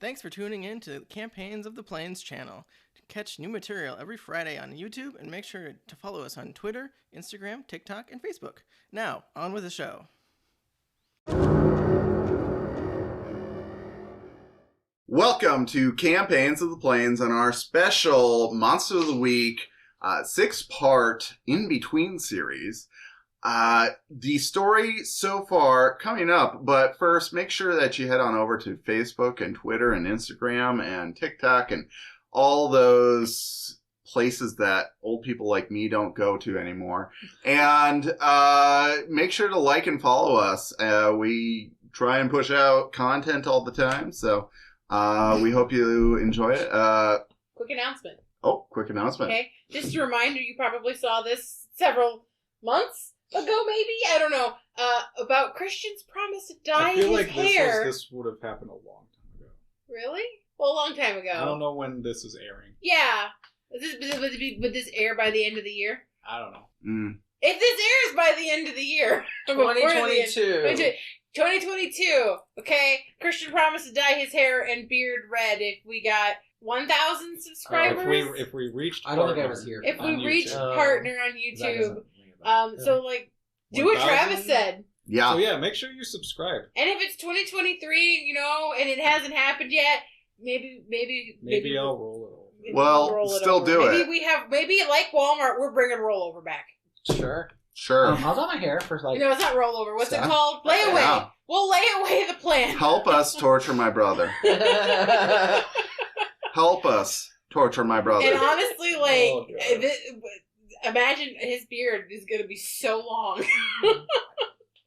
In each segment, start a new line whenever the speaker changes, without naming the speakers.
Thanks for tuning in to Campaigns of the Plains channel. Catch new material every Friday on YouTube and make sure to follow us on Twitter, Instagram, TikTok, and Facebook. Now, on with the show.
Welcome to Campaigns of the Plains and our special Monster of the Week 6-part in-between series. The story so far coming up, but first make sure that you head on over to Facebook and Twitter and Instagram and TikTok and all those places that old people like me don't go to anymore. And make sure to like and follow us. We try and push out content all the time, so we hope you enjoy it.
Quick announcement.
Oh, quick announcement.
Okay, just a reminder, you probably saw this several months ago, maybe? I don't know. About Christian's promise to dye his hair.
I feel like this would have happened a long time ago.
Really? Well, a long time ago.
I don't know when this is airing.
Yeah. Would this air by the end of the year?
I don't know.
If this airs by the end of the year.
2022.
2022. Okay? Christian promised to dye his hair and beard red if we got 1,000 subscribers.
If we reached
I don't think I was here.
If we reached partner on YouTube. So, like, do
1,000?
what Travis said.
Yeah.
So, yeah, make sure you subscribe.
And if it's 2023, and it hasn't happened yet, maybe
I'll roll it over.
Well, still do it.
Maybe like Walmart, we're bringing rollover back.
Sure.
Sure.
How's on my hair for like...
No, it's not rollover. What's it
Stuff?
called? Layaway.
Yeah.
We'll lay away the plan.
Help us torture my brother. Help us torture my brother.
And honestly, like,
Oh, God.
imagine his beard is going to be so long.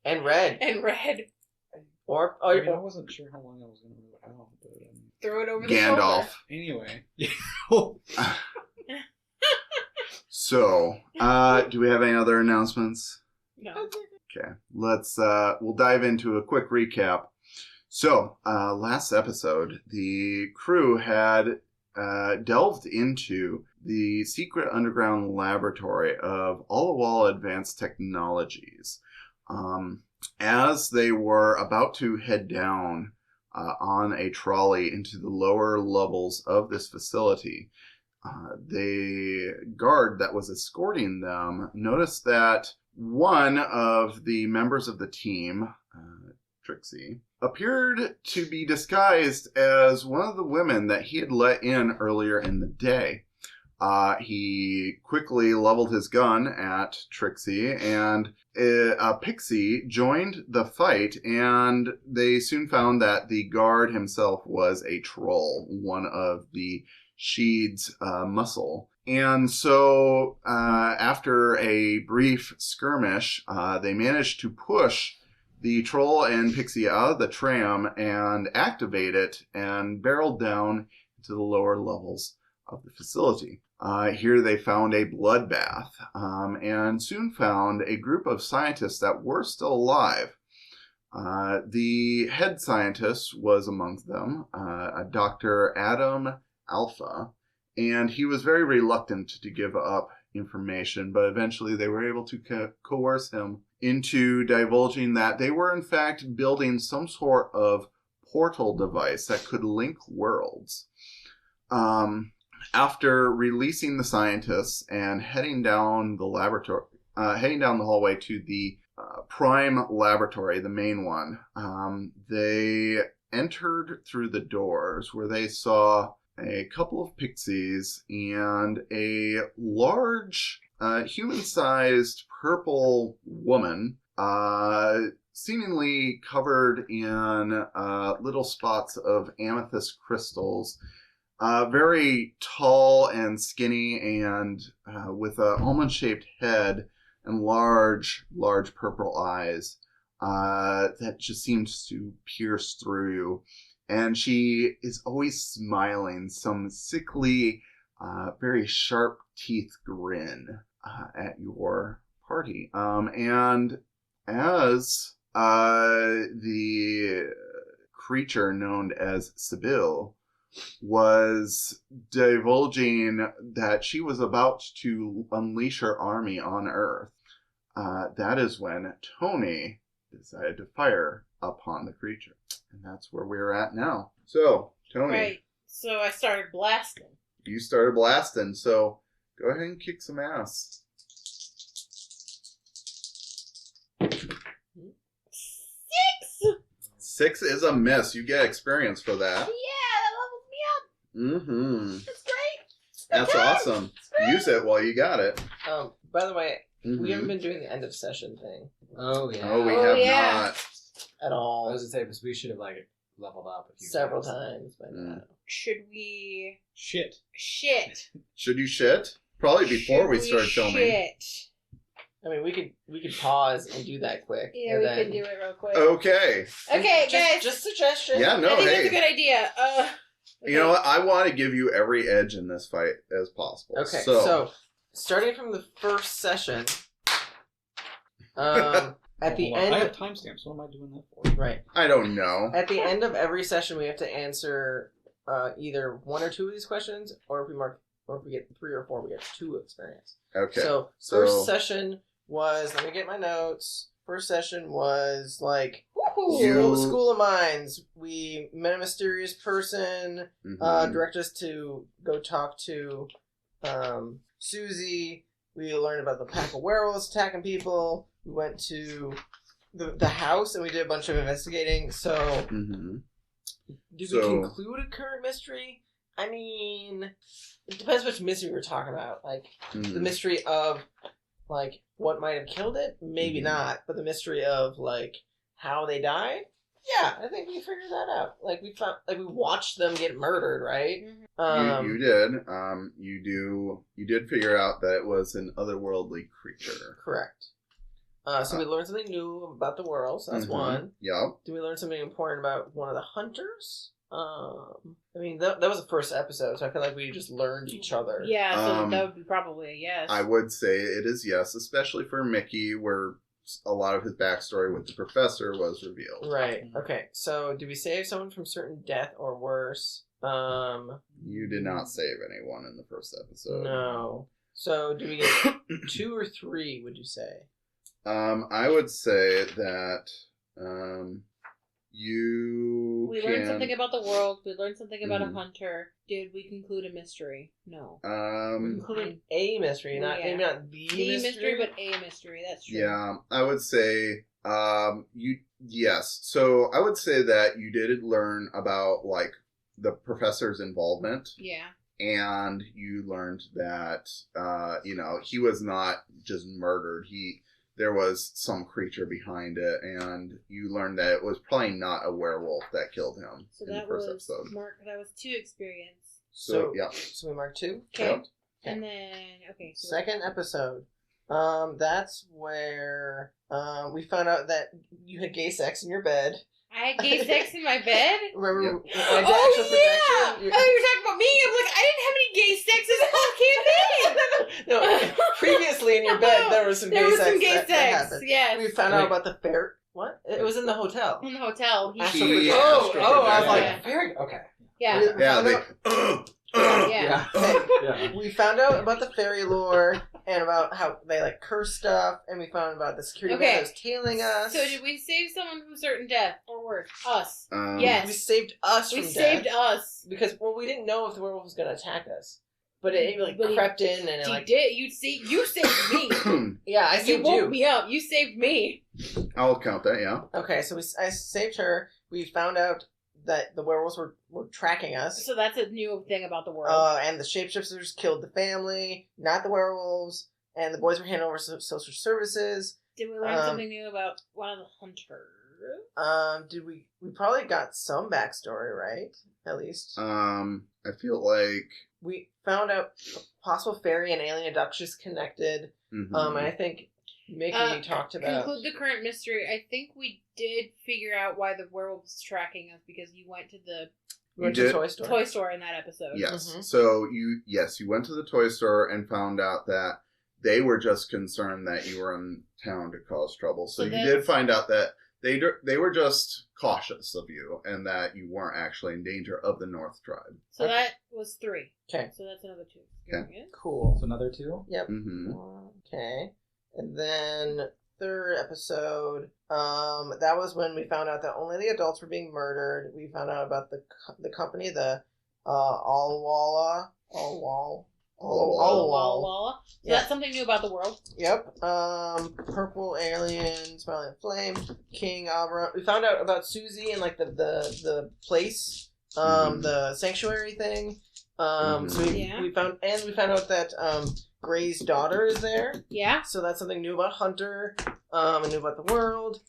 And red.
And red.
Or
I wasn't sure how long I was going to leave it out, but...
Throw it over the
Gandalf.
shoulder.
Anyway.
So, do we have any other announcements?
No.
Okay, we'll dive into a quick recap. So, last episode, the crew had delved into the secret underground laboratory of Alysia Advanced Technologies. As they were about to head down on a trolley into the lower levels of this facility, the guard that was escorting them noticed that one of the members of the team, Trixi, appeared to be disguised as one of the women that he had let in earlier in the day. He quickly leveled his gun at Trixi, and a pixie joined the fight, and they soon found that the guard himself was a troll, one of the Sheed's muscle. And so, after a brief skirmish, they managed to push the troll and pixie out of the tram and activate it and barreled down into the lower levels of the facility. Here they found a bloodbath and soon found a group of scientists that were still alive. The head scientist was among them, a Dr. Adam Alpha, and he was very reluctant to give up information, but eventually they were able to coerce him into divulging that they were in fact building some sort of portal device that could link worlds. After releasing the scientists and heading down the hallway to the prime laboratory, the main one, they entered through the doors where they saw a couple of pixies and a large human-sized purple woman, seemingly covered in little spots of amethyst crystals. Very tall and skinny and with an almond-shaped head and large purple eyes that just seems to pierce through you. And she is always smiling, some sickly, very sharp teeth grin at your party. And as the creature known as Sebille was divulging that she was about to unleash her army on Earth, that is when Toni decided to fire upon the creature. And that's where we're at now. So, Toni,
Right. So I started blasting.
you started blasting, so go ahead and kick some ass.
6!
6 is a miss. You get experience for that.
Yeah, that levels me up.
Mm-hmm.
That's great.
That's awesome. Use it while you got it.
By the way,
Mhm.
we haven't been doing the end of session thing
Oh yeah.
Oh, we
Oh,
have
yeah.
not.
at
I
all.
was gonna say because we should have like leveled up a few
Several times by
Mm.
now.
Should we...
Shit.
Shit.
Should you shit? Probably before
Should
we start filming.
Shit.
I mean, we could pause and do that quick.
Yeah,
and
we
then,
can do it real quick.
Okay.
Okay, guys.
Just suggestion.
Yeah, no,
I think
hey.
that's a good idea.
You know what? I want to give you every edge in this fight as possible.
Okay,
So,
so starting from the first session, at the
Hold on.
end,
I have timestamps. What am I doing that for?
right?
I don't know.
At the end of every session, we have to answer either one or two of these questions, or if we get 3 or 4, we get 2 experience.
Okay.
So first session was, let me get my notes. First session was like
You-
school of mines. We met a mysterious person.
Mhm.
Directed us to go talk to Susie. We learned about the pack of werewolves attacking people. We went to the house and we did a bunch of investigating. So,
Mhm.
did
So-
we conclude a current mystery? I mean, it depends which mystery we're talking about. Like, the
Mhm.
mystery of, like, what might have killed it? Maybe
Mhm.
not. But the mystery of, like, how they died? Yeah, I think we figured that out. Like, we watched them get murdered, right?
You did. You did figure out that it was an otherworldly creature.
Correct. So we learned something new about the world, so that's
Mhm.
one.
Yep.
Did we learn something important about one of the hunters? I mean, that was the first episode, so I feel like we just learned each other.
Yeah, so
Um,
that would be probably a yes.
I would say it is yes, especially for Mickey, where a lot of his backstory with the professor was revealed.
Right. Okay. So, did we save someone from certain death or worse?
You did not save anyone in the first episode.
No. So, do we get 2 or 3? Would you say?
I would say that you
We
can.
learned something about the world. We learned something about
Mhm.
a hunter. Did we conclude a mystery? No.
We concluded a mystery, not
Yeah.
maybe not the
Mystery, but a mystery. That's true.
Yeah, I would say yes. So I would say that you did learn about like the professor's involvement,
Yeah.
and you learned that he was not just murdered. There was some creature behind it, and you learned that it was probably not a werewolf that killed him
So
in the
that
first
was
episode.
that was 2 experience.
So yeah.
So we marked 2.
Okay.
Yep.
And then so
Second episode. That's where we found out that you had gay sex in your bed.
I had gay sex in my bed.
Remember?
Yep.
when I did
Oh
actual
yeah!
protection?
Oh, you're talking about me. I'm like, I didn't have any gay sex this whole campaign.
No, previously in your bed there was some
There
gay
was
sex.
some gay
that
sex.
happened.
Yes.
We found out
Wait.
about the fair. What? It was in the hotel.
In the hotel.
Astral
She-
projection.
astral
I was like,
projection.
very
Okay.
Yeah.
We
Yeah,
found
they.
out-
Yeah.
Yeah.
We found out about the fairy lore and about how they like curse stuff, and we found about the security
Okay.
man that was tailing us.
So did we save someone from certain death or worse? Us.
Yes.
We saved us
We
from
saved
death
us.
because we didn't know if the werewolf was going to attack us, but it like
But he-
crept in and it,
You
like
did. You saved me.
yeah, I
You
saved
woke
you.
me up. You saved me.
I'll count that. Yeah.
Okay, so I saved her. We found out that the werewolves were tracking us.
So that's a new thing about the world.
And the shapeshifters killed the family, not the werewolves, and the boys were handed over to social services.
Did we learn something new about one of the hunters?
Did we probably got some backstory, right? At least.
I feel like.
We found out possible fairy and alien abductions connected.
Mhm.
And I think Mickey talked about.
Conclude the current mystery. I think we did figure out why the werewolf was tracking us because you went to the
We went
You
to
did?
Toy Store.
toy store in that episode.
Yes.
Mhm.
So you went to the toy store and found out that they were just concerned that you were in town to cause trouble. So
So
you
that's-
did find out that they were just cautious of you and that you weren't actually in danger of the North Tribe.
So that was 3.
Okay.
So that's another 2.
Okay.
Cool.
So another 2.
Yep.
Mm-hmm.
Okay. And then third episode, that was when we found out that only the adults were being murdered. We found out about the company, the All Wall.
Walla. So
Yeah.
that's something new about the world.
Yep. Purple alien, smiling flame, King Alvarado. We found out about Susie and like the place, the sanctuary thing. So we found out that Gray's daughter is there.
Yeah.
So that's something new about Hunter. And new about the world.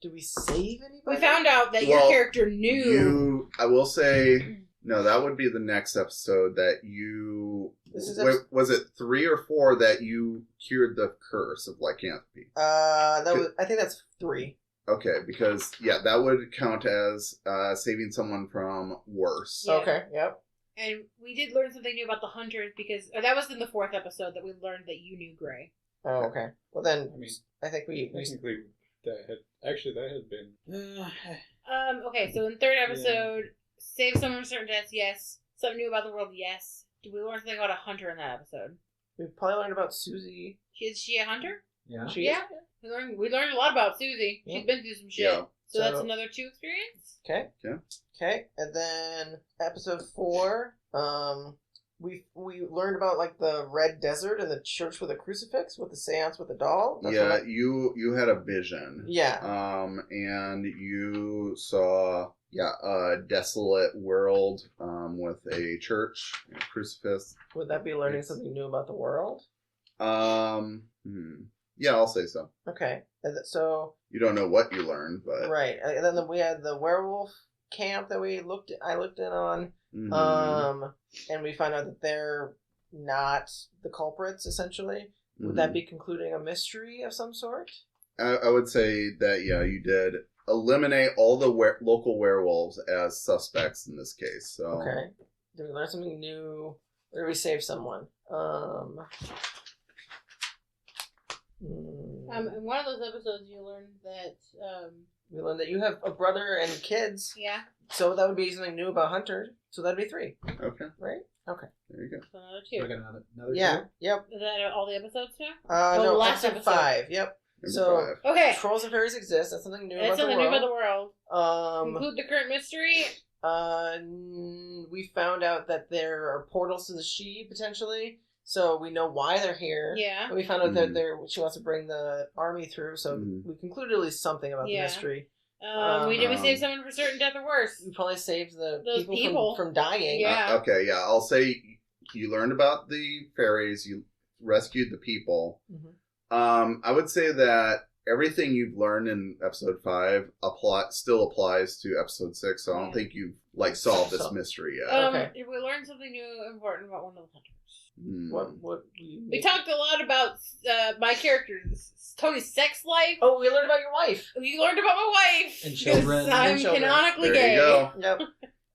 Did we save anybody?
We found out that your character knew.
I will say, no, that would be the next episode that you... was it 3 or 4 that you cured the curse of lycanthropy?
I think that's 3.
Okay, because, that would count as saving someone from worse.
Yeah.
Okay, yep.
And we did learn something new about the hunters because that was in the 4th episode that we learned that you knew Gray.
Oh, okay. Well then,
I mean,
I think we
technically that had been.
Okay, so in 3rd episode, save someone from certain deaths, yes. Something new about the world, yes. Did we learn something about a hunter in that episode?
we probably learned about Susie.
Is she a hunter?
Yeah.
Yeah. We learned a lot about Susie.
Yeah.
She's been through some shit.
Yeah.
So that's another 2 experience?
Okay.
Yeah.
Okay, and then episode 4, we learned about like the red desert and the church with a crucifix with the seance with the doll. That's
you had a vision.
Yeah.
And you saw a desolate world with a church and a crucifix.
Would that be learning something new about the world?
Yeah, I'll say so.
Okay, so
You don't know what you learned, but
right, and then we had the werewolf camp that I looked in on.
Mhm.
And we find out that they're not the culprits, essentially. Would
Mhm.
that be concluding a mystery of some sort?
I would say that you did eliminate all the local werewolves as suspects in this case. So
Okay. Did we learn something new? Or did we save someone?
In one of those episodes, you learned that,
We learned that you have a brother and kids,
yeah,
so that would be something new about Hunter. So that'd be 3,
okay,
right? Okay.
there you go.
so another
So
2.
we got another
Yeah.
2?
Yep.
Is that all the episodes now?
No,
last
episode
episode.
5. Yep.
Number
So
5.
Okay.
trolls and fairies exist. That's something new
That's
about the
something new
world.
about the world.
Um.
Conclude the current mystery.
We found out that there are portals to the She potentially, so we know why they're here.
Yeah.
And we found out
Mhm.
that she wants to bring the army through, so
Mhm.
we concluded at least something about the
Yeah.
mystery.
We save someone for certain death or worse.
We probably saved the
Those
people,
people.
From dying.
Yeah.
Okay, I'll say you learned about the fairies. You rescued the people.
Mhm.
I would say that everything you've learned in episode 5 still applies to episode 6. So I don't
Yeah.
think you've solved this
So-
mystery yet.
Okay.
Did we learn something new important about one of the hunters?
Hmm.
What you
We talked a lot about my character's Tony's sex life.
Oh, we learned about your wife.
You learned about my wife.
And children.
'cause I'm
And children.
canonically
There
gay.
you go.
Yep.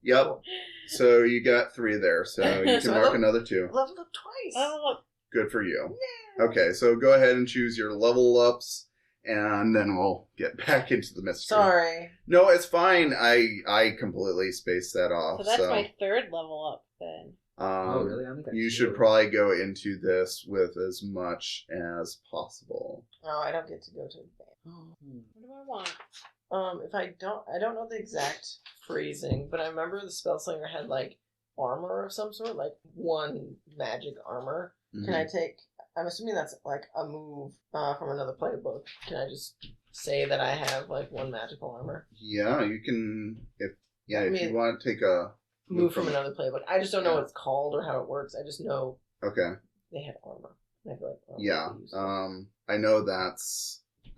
Yep. So you got 3 there. So you
So
can
I
mark
love-
another 2.
Leveled up twice.
Oh, look.
Good for you.
Yeah.
Okay, so go ahead and choose your level ups, and then we'll get back into the mystery.
Sorry.
No, it's fine. I completely spaced that off.
So that's my 3rd level up then.
Oh, really? I think I
You should probably go into this with as much as possible.
Oh, I don't get to go to bed.
What do I want?
If I don't know the exact phrasing, but I remember the spellslinger had like armor of some sort, like 1 magic armor. Can I take? I'm assuming that's like a move from another playbook. Can I just say that I have like 1 magical armor?
Yeah, you can. If
I
you
mean-
want to take a
Move from another playbook. I just don't know what it's called or how it works. I just know
Okay.
they had armor. And I feel like
Yeah.
they use it.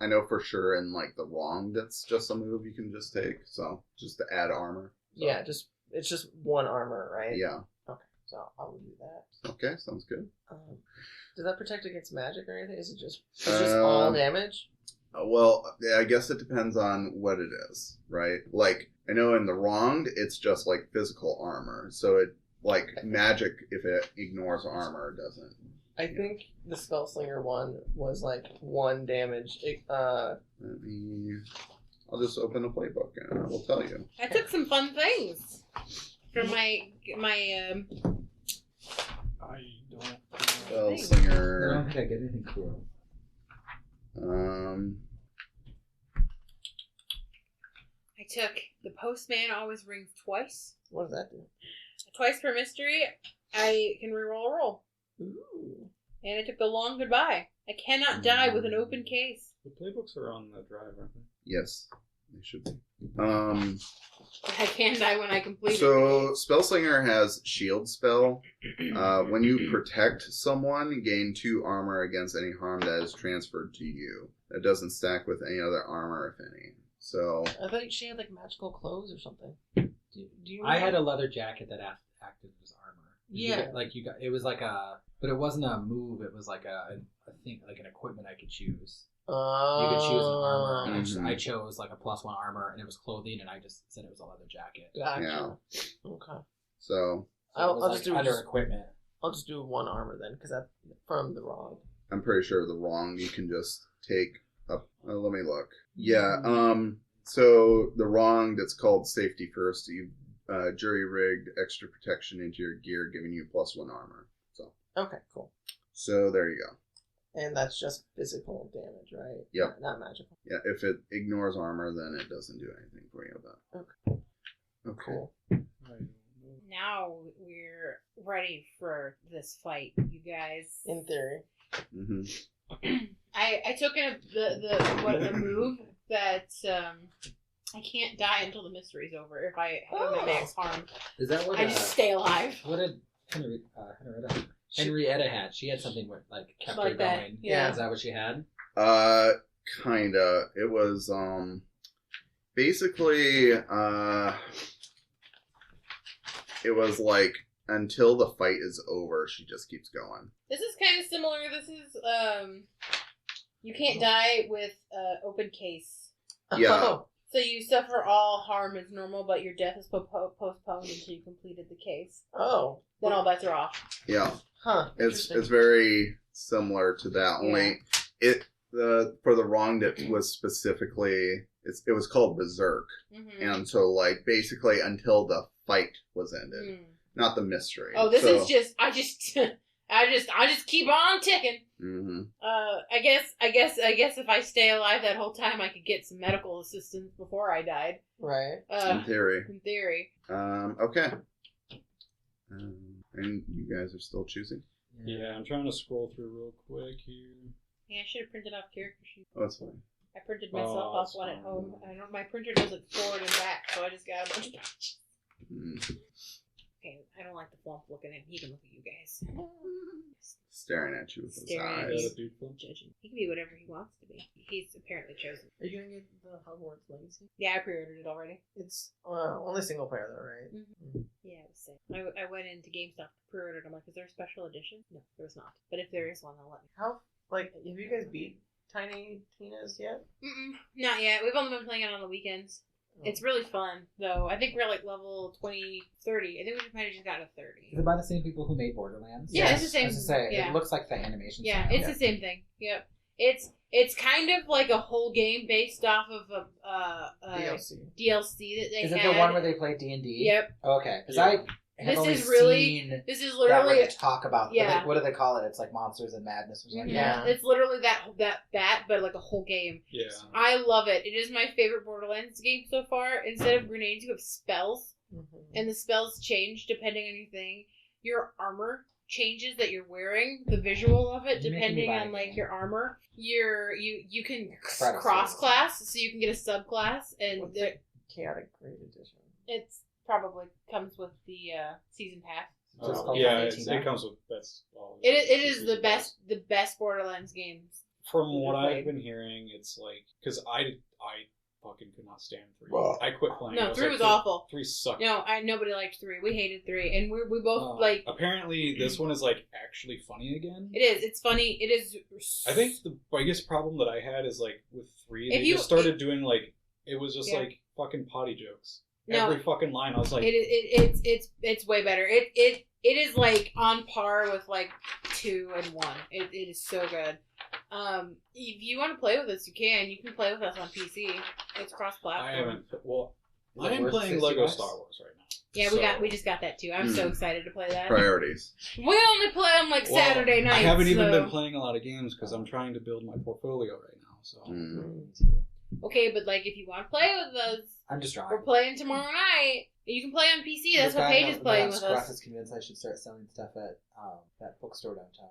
I know for sure in like the wrong that's just a move you can just take. So just to add armor. So,
Yeah, it's just 1 armor, right?
Yeah.
Okay, so I will do that.
Okay, sounds good.
Does that protect against magic or anything? Is it just all damage?
Well, I guess it depends on what it is, right? Like, I know in the wronged, it's just like physical armor. So it, like, magic, if it ignores armor, doesn't.
I think the Spellslinger one was like 1 damage.
I'll just open a playbook and I will tell you.
I took some fun things from my
I don't.
Spell
I don't
Slinger.
think I get anything cool.
I took the postman always rings twice.
What does that do?
Twice per mystery, I can reroll a roll.
Ooh.
And I took the long goodbye. I cannot die with an open case.
The playbooks are on the drive, aren't they?
Yes, they should be.
I can die when I complete
So
it.
Spellslinger has shield spell. When you protect someone, gain 2 armor against any harm that is transferred to you. That doesn't stack with any other armor, if any. So
I thought she had like magical clothes or something. Do you
I
know?
had a leather jacket that acted as armor.
Yeah.
It was like a, but it wasn't a move. It was like a thing, like an equipment I could choose. You could choose an armor. And
Mhm.
I chose like a +1 armor, and it was clothing, and I just said it was a leather jacket.
Gotcha. Okay.
so
So
I'll
it was
just
like
do
under
just-
equipment.
I'll just do 1 armor then, because that's from the wrong.
I'm pretty sure the wrong you can just take up. Let me look. Yeah. So the wrong that's called safety first. You jury rigged extra protection into your gear, giving you +1 armor.
Okay, cool.
So there you go.
And that's just physical damage, right?
Yep.
Not magical.
Yeah. If it ignores armor, then it doesn't do anything for you. But
Okay.
okay.
Cool.
Now we're ready for this fight, you guys.
In theory.
Mm-hmm.
I took a move that I can't die until the mystery's over. If I have my max harm,
Is that what?
I just stay alive.
What did Henrietta had? She had something with like kept her
Like that,
going.
yeah.
Is that what she had?
Kinda. It was basically it was like until the fight is over, she just keeps going.
This is kind of similar. This is you can't die with open case.
Yeah.
Oh,
So you suffer all harm as normal, but your death is postponed until you completed the case.
oh.
Then all bets are off.
Yeah.
Huh.
It's
Interesting.
very similar to that. Only for the wrong that was specifically it was called Berserk.
Mm-hmm.
And so like basically until the fight was ended. Not the mystery.
Oh, this
So-
is just I just keep on ticking.
Mhm.
I guess if I stay alive that whole time, I could get some medical assistance before I died.
Right.
In theory.
In theory.
Okay. And you guys are still choosing?
Yeah, I'm trying to scroll through real quick here.
Yeah, I should have printed off character sheets.
Oh, that's fine.
I printed myself
Oh,
off
that's
one at
fine.
home. I don't. My printer does it forward and back, so I just got a bunch of patches.
Mm.
Okay, I don't like the flump looking at. He can look at you guys.
Staring at you with his
Staring at
eyes.
Is that a dude film?
Judging. He can be whatever he wants to be. He's apparently chosen.
Are you gonna get the Hogwarts Legacy?
Yeah, I pre-ordered it already.
It's only single player though, right?
Yeah, it was sick. I went into GameStop, pre-ordered. I'm like, is there a special edition? No, there was not. But if there is one, they'll let me.
How have you guys beat Tiny Tina's yet?
Not yet. We've only been playing it on the weekends. It's really fun, though. I think we're like level 20, 30. I think we might have just gotten to 30.
Is it by the same people who made Borderlands?
Yeah, it's the same.
I was to say,
yeah.
it looks like the animation.
Yeah,
style.
it's the same thing. Yep. It's kind of like a whole game based off of a
DLC.
DLC that they
Is
had.
it the one where they play D&D?
Yep.
Okay, because
Yeah.
I have
This
only
is really-
seen
This is
that where
literally
they talk about.
yeah.
What do they call it? It's like Monsters and Madness or something.
Mhm.
Like that.
Yeah.
It's literally that, but like a whole game.
Yeah.
I love it. It is my favorite Borderlands game so far. Instead of grenades, you have spells, and the spells change depending on your thing. Your armor changes that you're wearing, the visual of it,
You're making me
depending
buy
on
a
like
game.
your armor. You can
Battle
cross
Series.
class, so you can get a subclass, and
What's the Chaotic Great Edition?
it's probably comes with the season pass.
So it's called
Yeah,
18
it comes with that's all.
It is the best Borderlands games.
From what
Played.
I've been hearing, it's like because I fucking could not stand 3.
Wow.
I quit playing.
No,
I
3
like,
was awful.
3 sucked.
No, nobody liked 3. We hated 3, and we both like.
Apparently, this one is like actually funny again.
It is. It's funny. It is.
I think the biggest problem that I had is like with 3,
If
they
you-
just started doing like it was just
Yeah.
like fucking potty jokes.
No.
Every fucking line, I was like,
It's way better. It is like on par with like 2 and 1. It is so good. If you want to play with us, you can. You can play with us on PC. It's cross-platform.
I haven't. Well,
Is it
I'm
worth
playing
60
Lego
bucks?
Star Wars right now.
Yeah,
So-
we just got that too. I'm so excited to play that.
Priorities.
We only play on like
Well,
Saturday nights.
I haven't even
so-
been playing a lot of games because I'm trying to build my portfolio right now.
So
Mm.
Okay, but like if you want to play with us,
I'm just trying.
we're playing tomorrow night. You can play on PC. That's what Paige is playing with
Scruff
us.
is convinced I should start selling stuff at that bookstore downtown.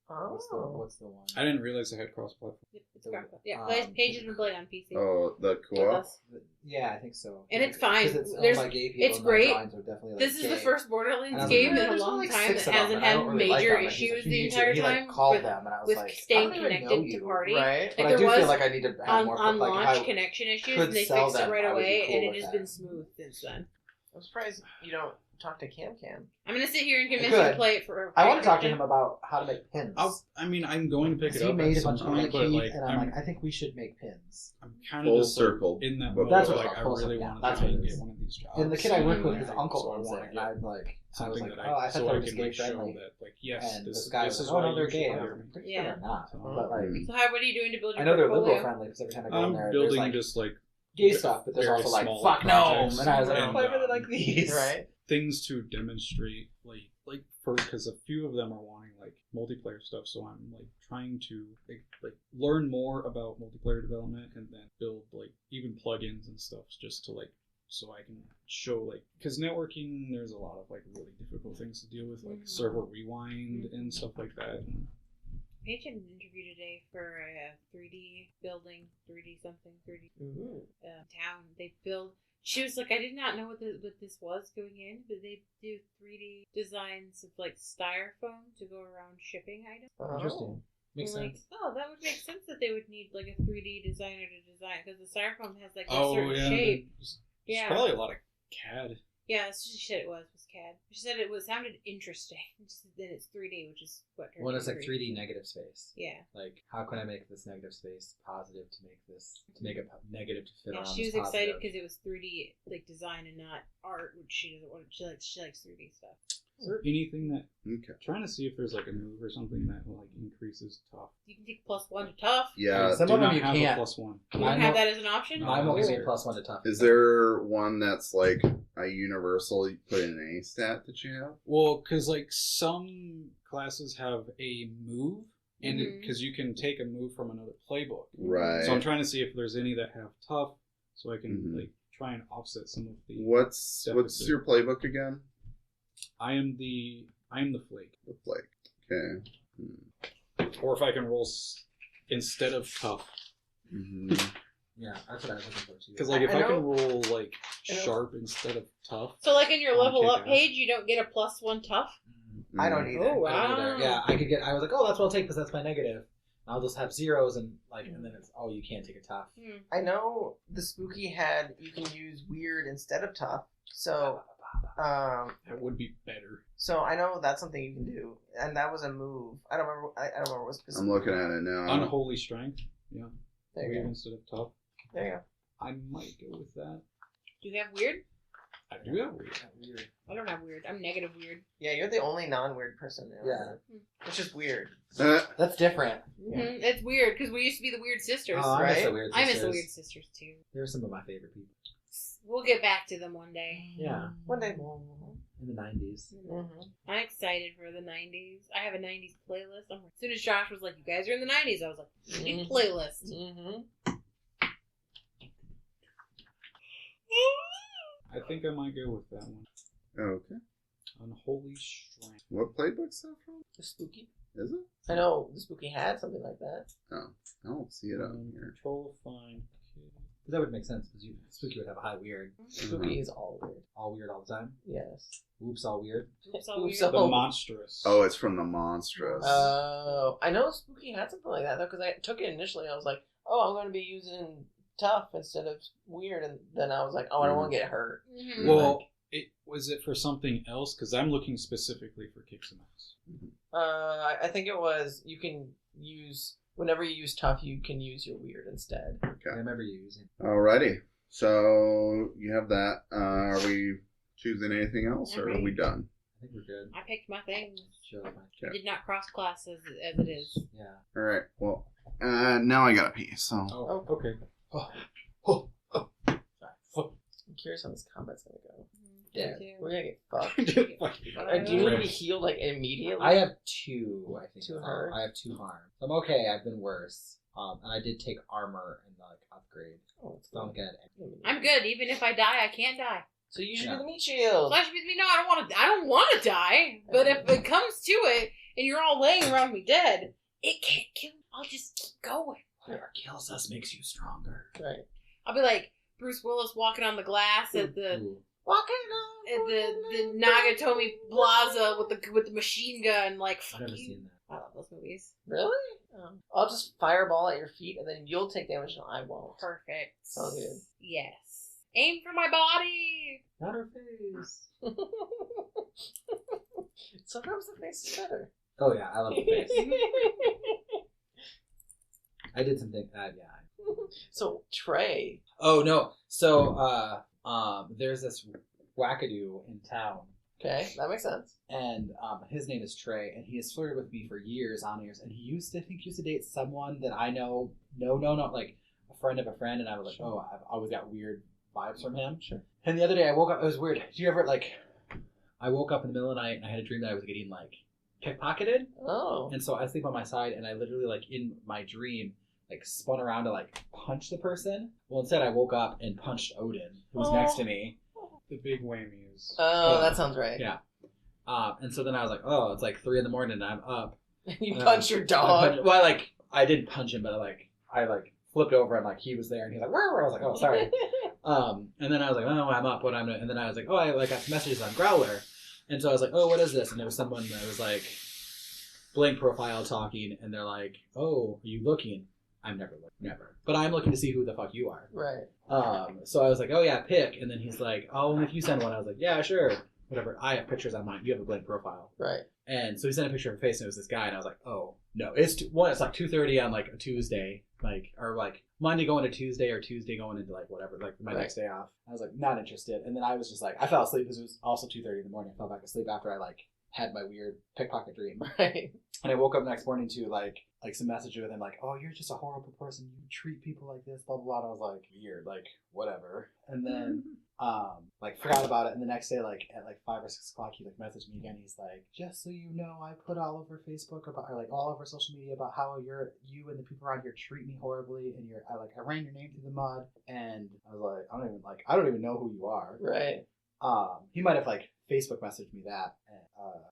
Oh.
What's the one?
I didn't realize they had cross-platform.
It's Scruff. Yeah,
Um,
Paige has been playing on PC.
Oh, the
with
co-op.
us.
Yeah, I think so.
And it's fine.
'Cause it's owned
There's-
by gay people,
it's
and my
great.
drawings are definitely, like,
This is the
gay.
first
And I
Borderlands
was
game
like,
in a
there's
long
only
time
six
that
of them,
hasn't
and I don't
had
really like
major
them. And he's
issues
like,
the
"You need to-"
entire
he, like,
time
called
with,
them, and I was
with
like,
staying
I don't even know
connected
you.
to party.
Right.
But
Like
I
there
do
was
feel like I need to have more.
on
like,
launch
I
connection issues,
could
and they
sell
fixed it
them,
right
I would be
away,
cool
and it
with
has
that.
been smooth since then.
I'm surprised you don't talk to Cam Cam.
I'm gonna sit here and convince
could.
him to play it for.
I want to talk to him about how to make pins.
I'm going to pick it
He
up
made
at
a
some
bunch of
point,
really
but
cheap,
like
and I'm like, I think we should make pins.
I'm kind
Full
of just
circle.
like, in that
But
mode.
That's what
Like
it's
I
called, full
really
circle.
want
Yeah,
to
that's
try
what
and
it
get
is.
one of these jobs.
And the kid I work with, his
So
uncle
I
owns
wanna
it, and
get
I was like,
something
oh,
that
I thought
so
they
I
were just
can
gay
like show
friendly.
that like yes,
And
this
this guy
this
was
is
like, oh
why
no, they're
you should
gay.
hire
I'm
me.
pretty
Yeah.
sure they're not.
So,
But like,
Mm.
So how? What are you doing to build your
I know they're
portfolio?
liberal friendly because every time I go in
I'm
there, there's
building
like
just like
gay stuff, but there's
very
also like
small
fuck no,
projects
and I was like,
and,
oh, I really like these.
Right.
things to demonstrate like for because a few of them are wanting like multiplayer stuff, so I'm like trying to like learn more about multiplayer development and then build like even plugins and stuff just to like so I can show like because networking there's a lot of like really difficult things to deal with like server rewind and stuff like that. And
Paige had an interview today for a 3D building, 3D something, 3D
Ooh.
town. They build. She was like, I did not know what this was going in, but they do 3D designs of like styrofoam to go around shipping items.
Interesting. Makes
I'm like,
sense.
oh, that would make sense that they would need like a 3D designer to design because the styrofoam has like a
oh
certain
yeah,
shape.
there's
Yeah.
probably a lot of CAD.
Yeah, that's what she said it was CAD. She said it sounded interesting. Then it's 3D, which is what her
Well, it's like
3D.
3D negative space.
Yeah.
Like, how can I make this negative space positive to make this to make it negative to fit
Yeah,
around
she
this
was excited
positive?
because it was 3D like design and not art, which she doesn't want. She likes 3D stuff.
Is there anything that
Okay.
trying to see if there's like a move or something that like increases tough?
You can take +1 to tough.
Yeah.
Some
do
of them
not
you
have
can't.
a +1.
You
Mine
don't have
will-
that as an option.
Mine will give me
Weird.
+1 to tough.
Is there one that's like a universal? You put in any stat that you have?
Well, because like some classes have a move, and
Mhm.
because you can take a move from another playbook.
Right.
So I'm trying to see if there's any that have tough, so I can
Mhm.
like try and offset some of the.
What's
deficit.
your playbook again?
I am the flake,
The flake. Okay.
or if I can roll instead of tough,
Mm-hmm.
Yeah, that's what I was looking for too.
because like if
I
I,
know-
can roll like
I know-
sharp instead of tough.
So like in your
On
level up
kick-ass.
page, you don't get a +1 tough.
I don't either.
Oh
I don't
wow.
either. Yeah, I could get. I was like, oh, that's what I'll take because that's my negative. I'll just have zeros and like, and then it's oh, you can't take a tough.
Hmm.
I know the spooky had you can use weird instead of tough. So
That would be better.
so I know that's something you can do, and that was a move. I don't remember. I don't remember what specific.
I'm looking at it now.
Unholy strength. Yeah.
There you
Weird
go.
instead of tough.
There you go.
I might go with that.
Do you have weird?
I do have weird.
Weird.
I don't have weird. I'm negative weird.
Yeah, you're the only non-weird person now.
Yeah.
Which is weird.
That's different.
Mm-hmm. It's weird because we used to be the weird sisters.
Oh, I miss the
right?
weird
I
sisters.
miss the weird sisters too.
They're some of my favorite people.
We'll get back to them one day.
Yeah,
One day.
in the 90s.
Mm-hmm.
I'm excited for the 90s. I have a 90s playlist. As soon as Josh was like, you guys are in the 90s, I was like, 90s playlist.
Mm-hmm.
I think I might go with that one.
Okay.
Unholy strength.
What playbook's that from?
The spooky.
Is it?
I know the spooky had something like that.
Oh, I don't see it on here.
Control, find, kill.
That would make sense because Spooky would have a high weird.
Spooky is all weird.
All weird all the time.
Yes.
Oops, all weird.
Oops, all
Oops,
weird.
The
Oh.
monstrous.
Oh, it's from the monstrous.
Oh, I know spooky had something like that though, because I took it initially. I was like, oh, I'm going to be using tough instead of weird, and then I was like, oh, I don't want to get hurt.
Mhm.
Well, was it for something else? Because I'm looking specifically for kicks and outs.
I think it was you can use whenever you use tough, you can use your weird instead.
I
Okay.
remember you using.
Alrighty. So you have that. Are we choosing anything else, or are we done?
I think we're good.
I picked my things.
Sure.
I
Okay.
did not cross classes as it is.
Yeah.
All right. Well, now I gotta pee. So
Oh,
Oh.
okay.
I'm curious how this combat's gonna go.
Yeah.
We're gonna get fucked.
Fuck.
Do you need to be healed like immediately?
I have 2. I think.
Two
that's all.
hurt?
I have 2 harm. I'm okay. I've been worse. And I did take armor in like upgrade.
Oh, it's
So I'm good.
I'm good. Even if I die, I can't die.
So you should
Yeah.
do the meat shield.
Slash me, no, I don't want to die. But if it comes to it, and you're all laying around me dead, it can't kill me. I'll just keep going.
Whatever kills us makes you stronger.
Right.
I'll be like Bruce Willis walking on the glass at the
Ooh.
the Nagatomi Plaza with the machine gun. Like,
I've
fuck
never
you.
seen that.
I love those movies.
Really? I'll just fireball at your feet, and then you'll take damage, and I won't.
Perfect.
Sounds good.
Yes. Aim for my body.
Not her face.
Sometimes the face is better.
Oh yeah, I love the face. I did something. Yeah.
So Trey.
Oh no. So there's this wackadoo in town,
Okay, that makes sense.
and his name is Trey, and he has flirted with me for years on years, and he used to date someone that I know. No, like a friend of a friend, and I was like, oh, I've always got weird vibes from him.
Sure.
And the other day I woke up. It was weird. Do you ever like? I woke up in the middle of the night and I had a dream that I was getting like pickpocketed,
Oh.
and so I sleep on my side, and I literally like in my dream like spun around to like punch the person. Well, instead I woke up and punched Odin, who was next to me.
The big whammies.
Oh, that sounds right.
Yeah. And so then I was like, oh, it's like 3 a.m. and I'm up.
You punch your dog.
I didn't punch him, but I flipped over and like he was there and he was like, where? I was like, oh, sorry. And then I was like, oh, I'm up. What I'm doing? And then I was like, oh, I like got some messages on Growler, and so I was like, oh, what is this? And it was someone that was like blank profile talking, and they're like, oh, are you looking? I'm never looking, never. But I'm looking to see who the fuck you are.
Right.
So I was like, oh yeah, pick. And then he's like, oh, and if you send one, I was like, yeah, sure. Whatever. I have pictures on mine. You have a blank profile.
Right.
And so he sent a picture of her face, and it was this guy, and I was like, oh no, it's like 2:30 on like a Tuesday, or like Monday going to Tuesday, or Tuesday going into like whatever, like my next day off. I was like, not interested. And then I was just like, I fell asleep because it was also 2:30 in the morning. I fell back asleep after I like had my weird pickpocket dream.
Right.
And I woke up next morning to like some message with him like, oh, you're just a horrible person. You treat people like this, blah, blah, blah. And I was like, weird, like, whatever. And then, like, forgot about it. And the next day, like, at like 5 or 6 o'clock, he like messaged me again. He's like, just so you know, I put all over Facebook about, or like all over social media about how you and the people around here treat me horribly. And I ran your name through the mud. And I was like, I don't even know who you are.
Right.
He might have like Facebook messaged me that,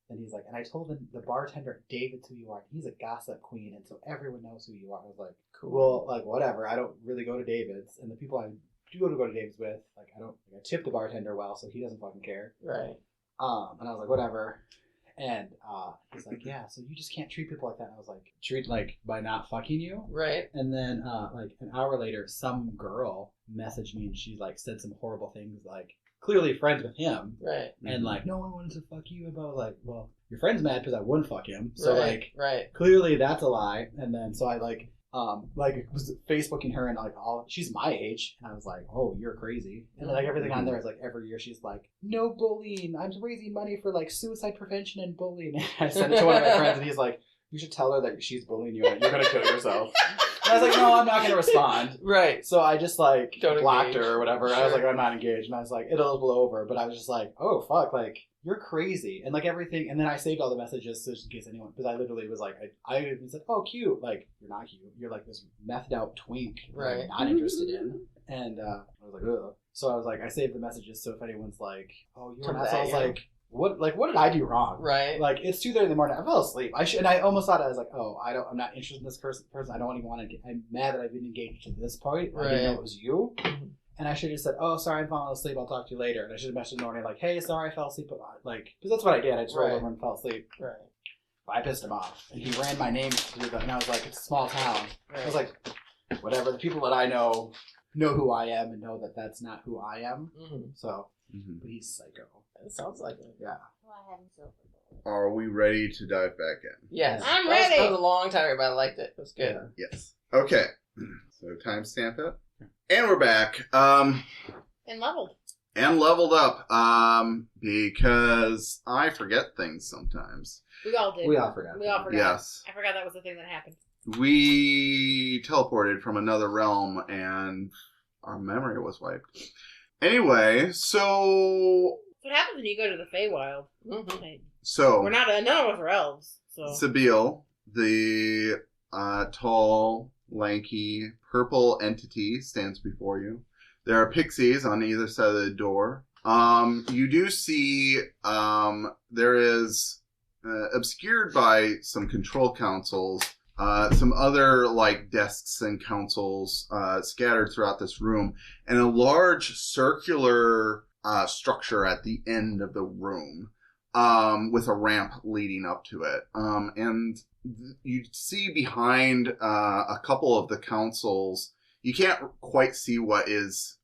and he's like, and I told the bartender David's who you are. He's a gossip queen, and so everyone knows who you are. I was like, cool. Well, like whatever. I don't really go to David's, and the people I do go to David's with, like I tip the bartender well, so he doesn't fucking care.
Right.
And I was like, whatever. And he's like, yeah, so you just can't treat people like that. And I was like, treat like by not fucking you.
Right.
And then like an hour later, some girl messaged me, and she like said some horrible things, like clearly friends with him.
Right.
And like, no one wanted to fuck you. About like, well, your friend's mad because I wouldn't fuck him. So
right.
like, clearly that's a lie. And then so I like was Facebooking her, and like she's my age, and I was like, oh, you're crazy. And then like everything on there is like every year she's like, no bullying. I'm raising money for like suicide prevention and bullying. And I sent it to one of my friends, and he's like, you should tell her that she's bullying you and you're gonna kill yourself. And I was like, no, I'm not gonna respond.
Right.
So I just like
Don't
blocked
engage.
her or whatever.
Sure.
I was like, I'm not engaged. And I was like, it'll blow over. But I was just like, oh fuck, like you're crazy. And like everything. And then I saved all the messages just in case anyone, because I literally was like, I even said, oh cute. Like you're not cute. You're like this methed out twink that
Right.
I'm not interested in. And I was like, ugh. So I was like, I saved the messages. So if anyone's like, oh, you're not, so I was like, what did I do wrong?
Right.
Like it's 2:30 in the morning. I fell asleep. And I almost thought I was like, oh, I'm not interested in this person. I don't even want to. I'm mad that I've been engaged to this point. I didn't know it was you. And I should have said, oh, sorry, I'm falling asleep. I'll talk to you later. And I should have messaged in the morning like, hey, sorry, I fell asleep. Like, because that's what I did. I just rolled over and fell asleep.
Right.
But I pissed him off, and he ran my name through the. And I was like, it's a small town.
Right.
I was like, whatever. The people that I know who I am and know that that's not who I am.
Mm-hmm.
So, but he's psycho.
It sounds like it.
Yeah.
Are we ready to dive back in?
Yes.
I'm
That
ready.
was a long time, but I liked it. It was good.
Yes. Okay. So timestamp it. And we're back. And
And leveled.
leveled up. Because I forget things sometimes.
We all did.
We all forgot.
Yes.
I forgot that was the thing that happened.
We teleported from another realm and our memory was wiped. Anyway, so
That's what happens when you go to the Feywild.
So
We're not. None of us are elves. So
Sebille, the tall lanky purple entity stands before you. There are pixies on either side of the door. You do see there is obscured by some control consoles, some other like desks and consoles scattered throughout this room, and a large circular structure at the end of the room with a ramp leading up to it. And you see behind a couple of the consoles, you can't quite see what's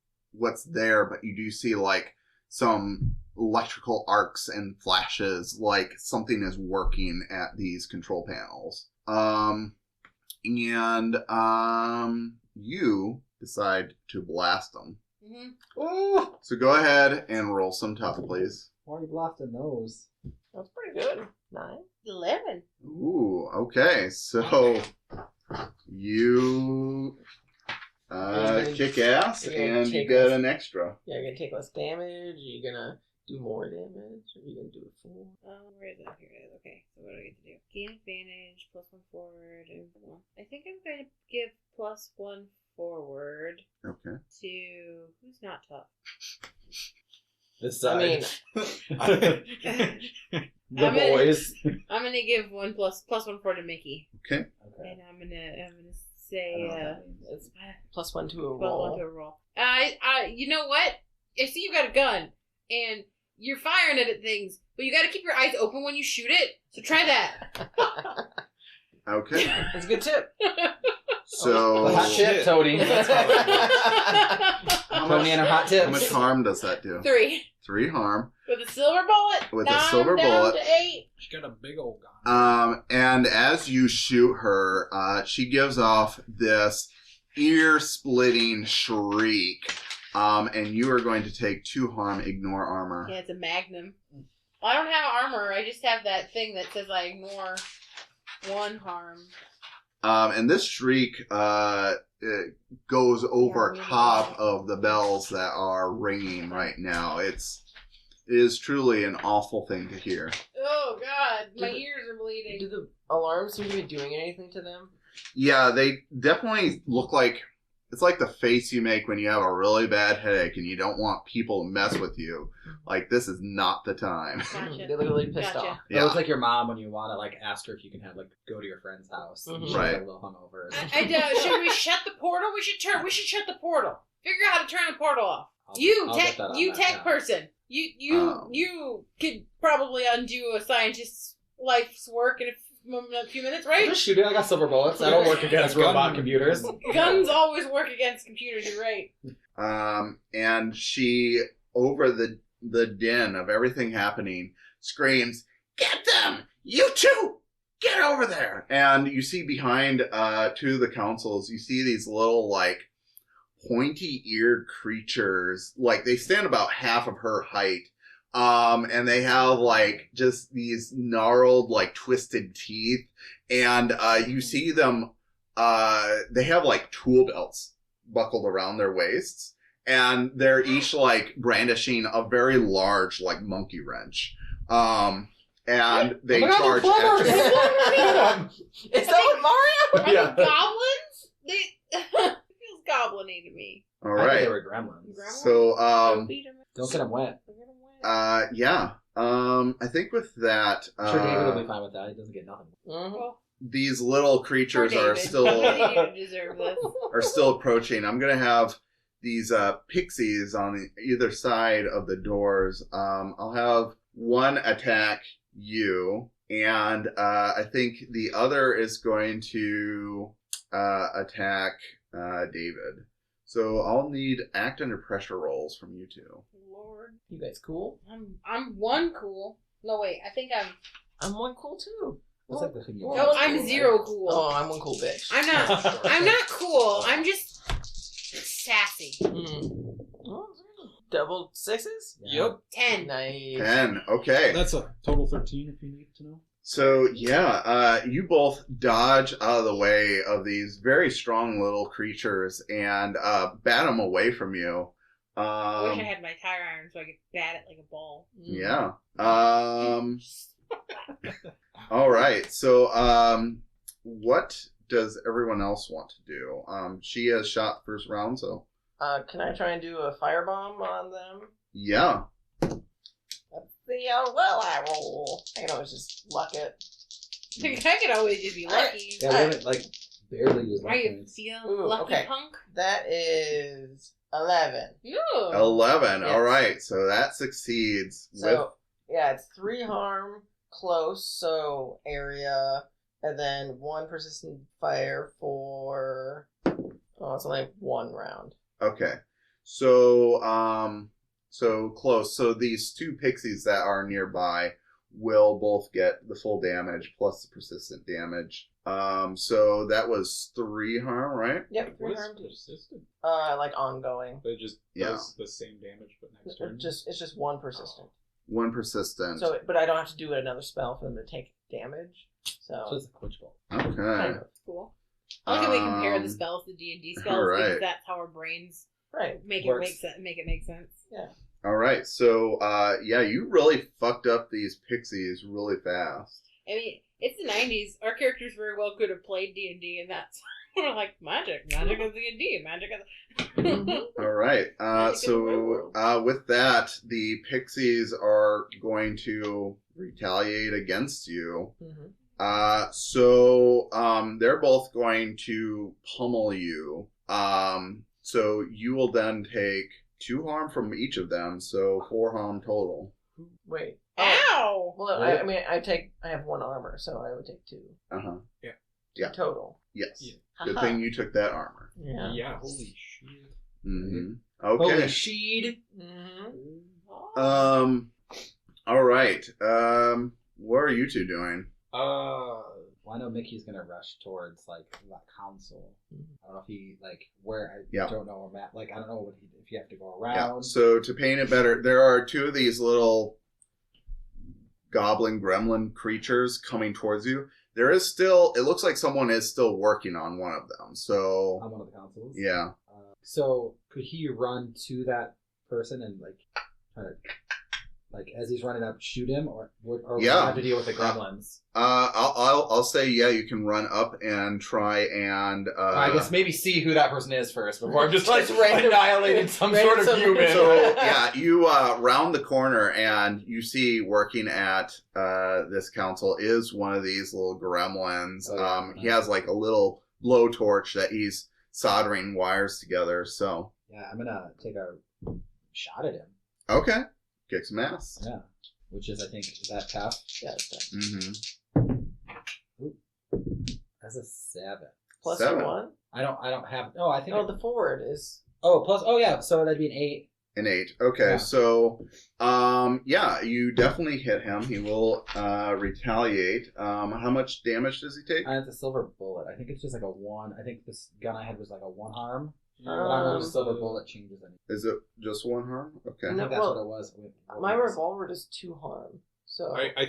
there, but you do see like some electrical arcs and flashes, like something is working at these control panels. You decide to blast them.
Ooh,
So go ahead and roll some tough, please.
Why are you blasting those?
that's pretty good. 9.
11.
Ooh, okay. So you kick ass
you're gonna
and you
take
get
us.
an extra.
Yeah, you're gonna take less damage. You're gonna do more damage. Or you're gonna do it full.
Where is it? Here it is. Okay, so what do I get to do? Gain advantage, +1 forward. I think I'm going to give +1 forward
Okay.
to who's not tough.
This
I mean,
the
I'm gonna-
boys.
I'm gonna give +1 forward to Mickey,
Okay.
Okay.
and I'm gonna
I
say
don't know what that means.
it's +1 to a
+1
roll.
to a roll. You know what? I see you got a gun, and you're firing it at things, but you got to keep your eyes open when you shoot it. So try that.
Okay.
That's a good tip.
So
The hot tip, Tony.
how
Tony
much,
and her hot
how
tips.
much harm does that do?
3
3 harm.
with a silver bullet.
With a
now
silver
I'm down
bullet.
to 8.
She got a big old gun.
And as you shoot her, she gives off this ear-splitting shriek. And you are going to take 2 harm, ignore armor.
Yeah, it's a magnum. I don't have armor. I just have that thing that says I ignore 1 harm.
And this shriek it goes over
Yeah, really
top
loud.
of the bells that are ringing right now. It is truly an awful thing to hear.
Oh God, my
Do the-
ears are bleeding.
Do the alarms seem to be doing anything to them?
Yeah, they definitely look like it's like the face you make when you have a really bad headache and you don't want people to mess with you. Like, this is not the time.
Gotcha.
They look really pissed
Gotcha.
off.
It
Yeah.
looks like your mom when you want to like ask her if you can have like go to your friend's house.
Mhm.
She's
Right.
like, a little hungover.
Should we shut the portal? We should shut the portal. Figure out how to turn the portal off.
I'll
You
get that on that
tech
now.
person. You could probably undo a scientist's life's work in a few minutes,
I'll
right?
just shoot it. I got silver bullets. I don't work against
Gun-
robot computers.
Guns always work against computers. You're right.
And she, over the din of everything happening, screams, "Get them! You two! Get over there!" And you see behind 2 of the consoles, you see these little, like, pointy-eared creatures. Like, they stand about half of her height. And they have, like, just these gnarled, like, twisted teeth. And you see them, they have, like, tool belts buckled around their waists. And they're each, like, brandishing a very large, like, monkey wrench. And they
Oh my God,
charge
they're
at
clever.
you.
Is that what Mario?
Are
Yeah.
they goblins? It feels goblin-y to me.
All
I thought
right.
they were gremlins.
Gremlins?
So,
Don't feed 'em.
Don't get them wet.
Don't get 'em wet.
yeah. I think with that,
I'm sure David will be fine with that. He doesn't get nothing.
Mhm.
Well,
these little
poor
creatures
David.
are still
You deserve this.
approaching. I'm gonna have these pixies on either side of the doors. I'll have one attack you, and I think the other is going to attack David. So I'll need act under pressure rolls from you two.
Lord,
You guys cool?
I'm 1 cool. No wait, I think
I'm 1 cool too.
That's like the thing you
Well,
no,
want.
I'm 0 cool.
Oh, I'm 1 cool bitch.
I'm not cool. I'm just sassy.
Mm. Oh, double 6s?
Yep.
10.
Nice.
10. Okay.
That's a total 13 if you need to know.
So yeah, you both dodge out of the way of these very strong little creatures and bat them away from you.
I wish I had my tire iron so I could bat it like a ball.
Yeah. All right. So what does everyone else want to do? She has shot first round, so
Can I try and do a firebomb on them?
yeah.
Let's see how well I roll. I can always just luck it.
I could always just be lucky.
Yeah, we haven't like barely used
Are
luck
you
points.
feel
Ooh,
lucky,
okay.
punk?
That is 11.
Ooh.
11.
Yes.
All right, so that succeeds.
So, yeah, it's 3 harm close, so area, and then 1 persistent fire for... Oh, it's only 1 round.
Okay. So close. So these 2 pixies that are nearby will both get the full damage plus the persistent damage. So that was 3 harm, right?
Yep, 3
What is
harm.
persistent?
Like ongoing.
But it just does the same damage, but next turn.
It's just 1 persistent.
1 persistent.
So, but I don't have to do another spell for them to take damage.
So
So,
it's a quick ball.
Okay.
kind of.
Cool. I like how we compare the
Um,
spells to D&D spells
alright.
because that's how our brains
Right.
make
Works.
it make sense.
All right. So yeah, you really fucked up these pixies really fast.
I mean, it's the 90s. Our characters very well could have played D&D, and that's we're like magic is D&D, magic is.
All right.
Magic in the real
So with that, the pixies are going to retaliate against you.
Mm-hmm.
So they're both going to pummel you. So you will then take 2 harm from each of them, so 4 harm total.
Wait.
Ow!
Well, I mean, I have 1 armor, so I would take 2.
Uh-huh. Yeah.
Total.
Yes.
Yeah.
Good
Haha.
thing you took that armor.
Yeah.
Yeah, holy shit.
Mm-hmm.
Holy
Okay.
sheed.
Mm-hmm.
All right. What are you 2 doing?
Well, I know Mickey's gonna rush towards like that console. I don't know if he like where. I
Yeah.
don't know where Matt. Like I don't know if you have to go
Yeah.
around.
So to paint it better, there are 2 of these little goblin gremlin creatures coming towards you. There is still, it looks like someone is still working on one of them. So
On one of the consoles.
yeah.
So could he run to that person and like try to like as he's running up shoot him or would
Yeah.
he have to deal with the gremlins?
I'll say yeah. You can run up and try and.
I guess maybe see who that person is first before I'm just like
Just random-
annihilating some sort of
random-
human.
So yeah, you round the corner and you see working at this council is one of these little gremlins.
Oh, yeah.
He has like a little blowtorch that he's soldering wires together. So
Yeah, I'm gonna take a shot at him.
okay, kick some ass.
Yeah, which is I think is that tough.
Yeah, it's done.
Mm-hmm.
That's a 7.
Plus
7.
1.
I don't have. Oh, I think.
Oh, the forward is.
plus. Oh yeah, so that'd be an 8.
An 8. Okay,
Yeah.
so yeah, you definitely hit him. He will retaliate. How much damage does he take?
And it's a silver bullet. I think it's just like a 1. I think this gun I had was like a 1 harm. But I don't know if
Um,
silver bullet changes anything.
Is it just 1 harm? Okay.
I think
No,
that's
well,
what it was.
My revolver does 2 harm. So.
I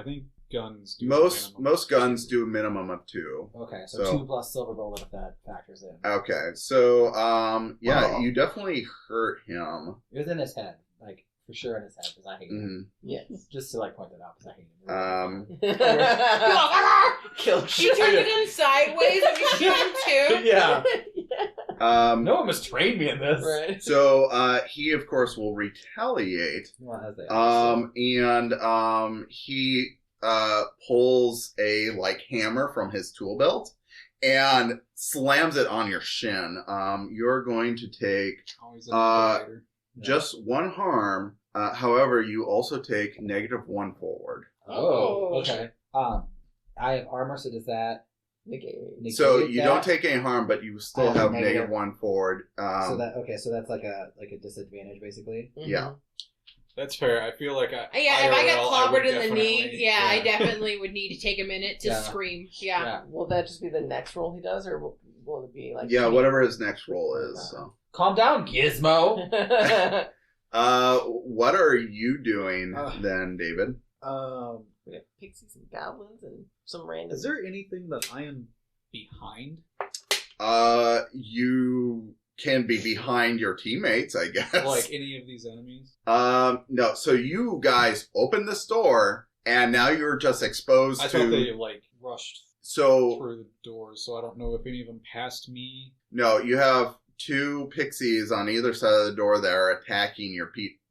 think guns do
Most
minimum.
guns do a minimum of 2.
Okay, so
So-
2 plus silver bullet if that factors in.
Okay, so yeah,
Wow.
you definitely hurt him.
It was in his head, like for sure in his head, because I hate him.
Mhm.
Yes.
Just to like point that out, because I hate him.
Kill
She turned it in sideways and we shoot him too.
Yeah.
No.
one must train me in this.
Right.
So he of course will retaliate.
Well, as they
And he pulls a like hammer from his tool belt and slams it on your shin. You're going to take
Always
Uh, just 1 harm. However, you also take -1 forward.
Oh, okay. I have armor, so does that negate
So you
that?
don't take any harm, but you still
I have
have -1 forward.
So that's like a disadvantage basically.
Yeah.
That's fair. I feel like
Yeah, if I got
IRL,
clobbered
would
in the knee,
definitely-
I definitely would need to take a minute to
Yeah.
scream. Yeah.
Will that just be the next roll he does, or will it be like?
Yeah, whatever his next roll is. So.
Calm down, Gizmo.
What are you doing then, David?
We have pixies and goblins and some random.
Is there anything that I am behind?
You can be behind your teammates, I guess.
Like any of these enemies?
No. So you guys open this door, and now you're just exposed
I
to.
thought they like rushed.
So
through the doors, so I don't know if any of them passed me.
no, you have 2 pixies on either side of the door that are attacking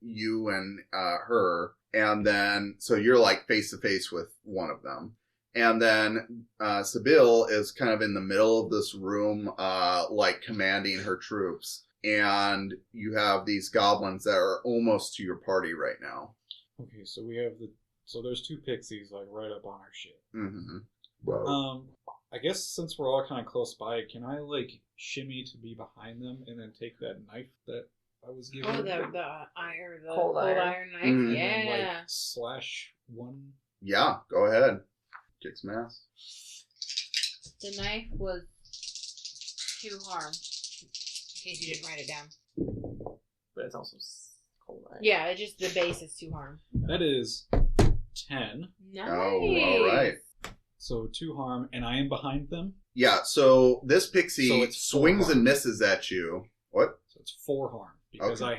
you and her, and then so you're like face to face with one of them, and then Sebille is kind of in the middle of this room, like commanding her troops, and you have these goblins that are almost to your party right now.
Okay, so we have there's 2 pixies like right up on our shit.
Mm-hmm.
I guess since we're all kind of close by, can I like shimmy to be behind them and then take that knife that I was given?
Oh, the iron, the
Cold iron.
knife.
Mhm.
Yeah.
And then, like, slash one.
Yeah, go ahead. Kick some ass.
The knife was 2 harm. In case you didn't write it down.
But it's also cold iron.
Yeah, it just the base is 2 harm.
That is 10.
Nice.
Oh, all right.
So 2 harm, and I am behind them.
Yeah, so this pixie
So it's
swings
4
and misses at you. What?
So it's 4 harm because
Okay.
I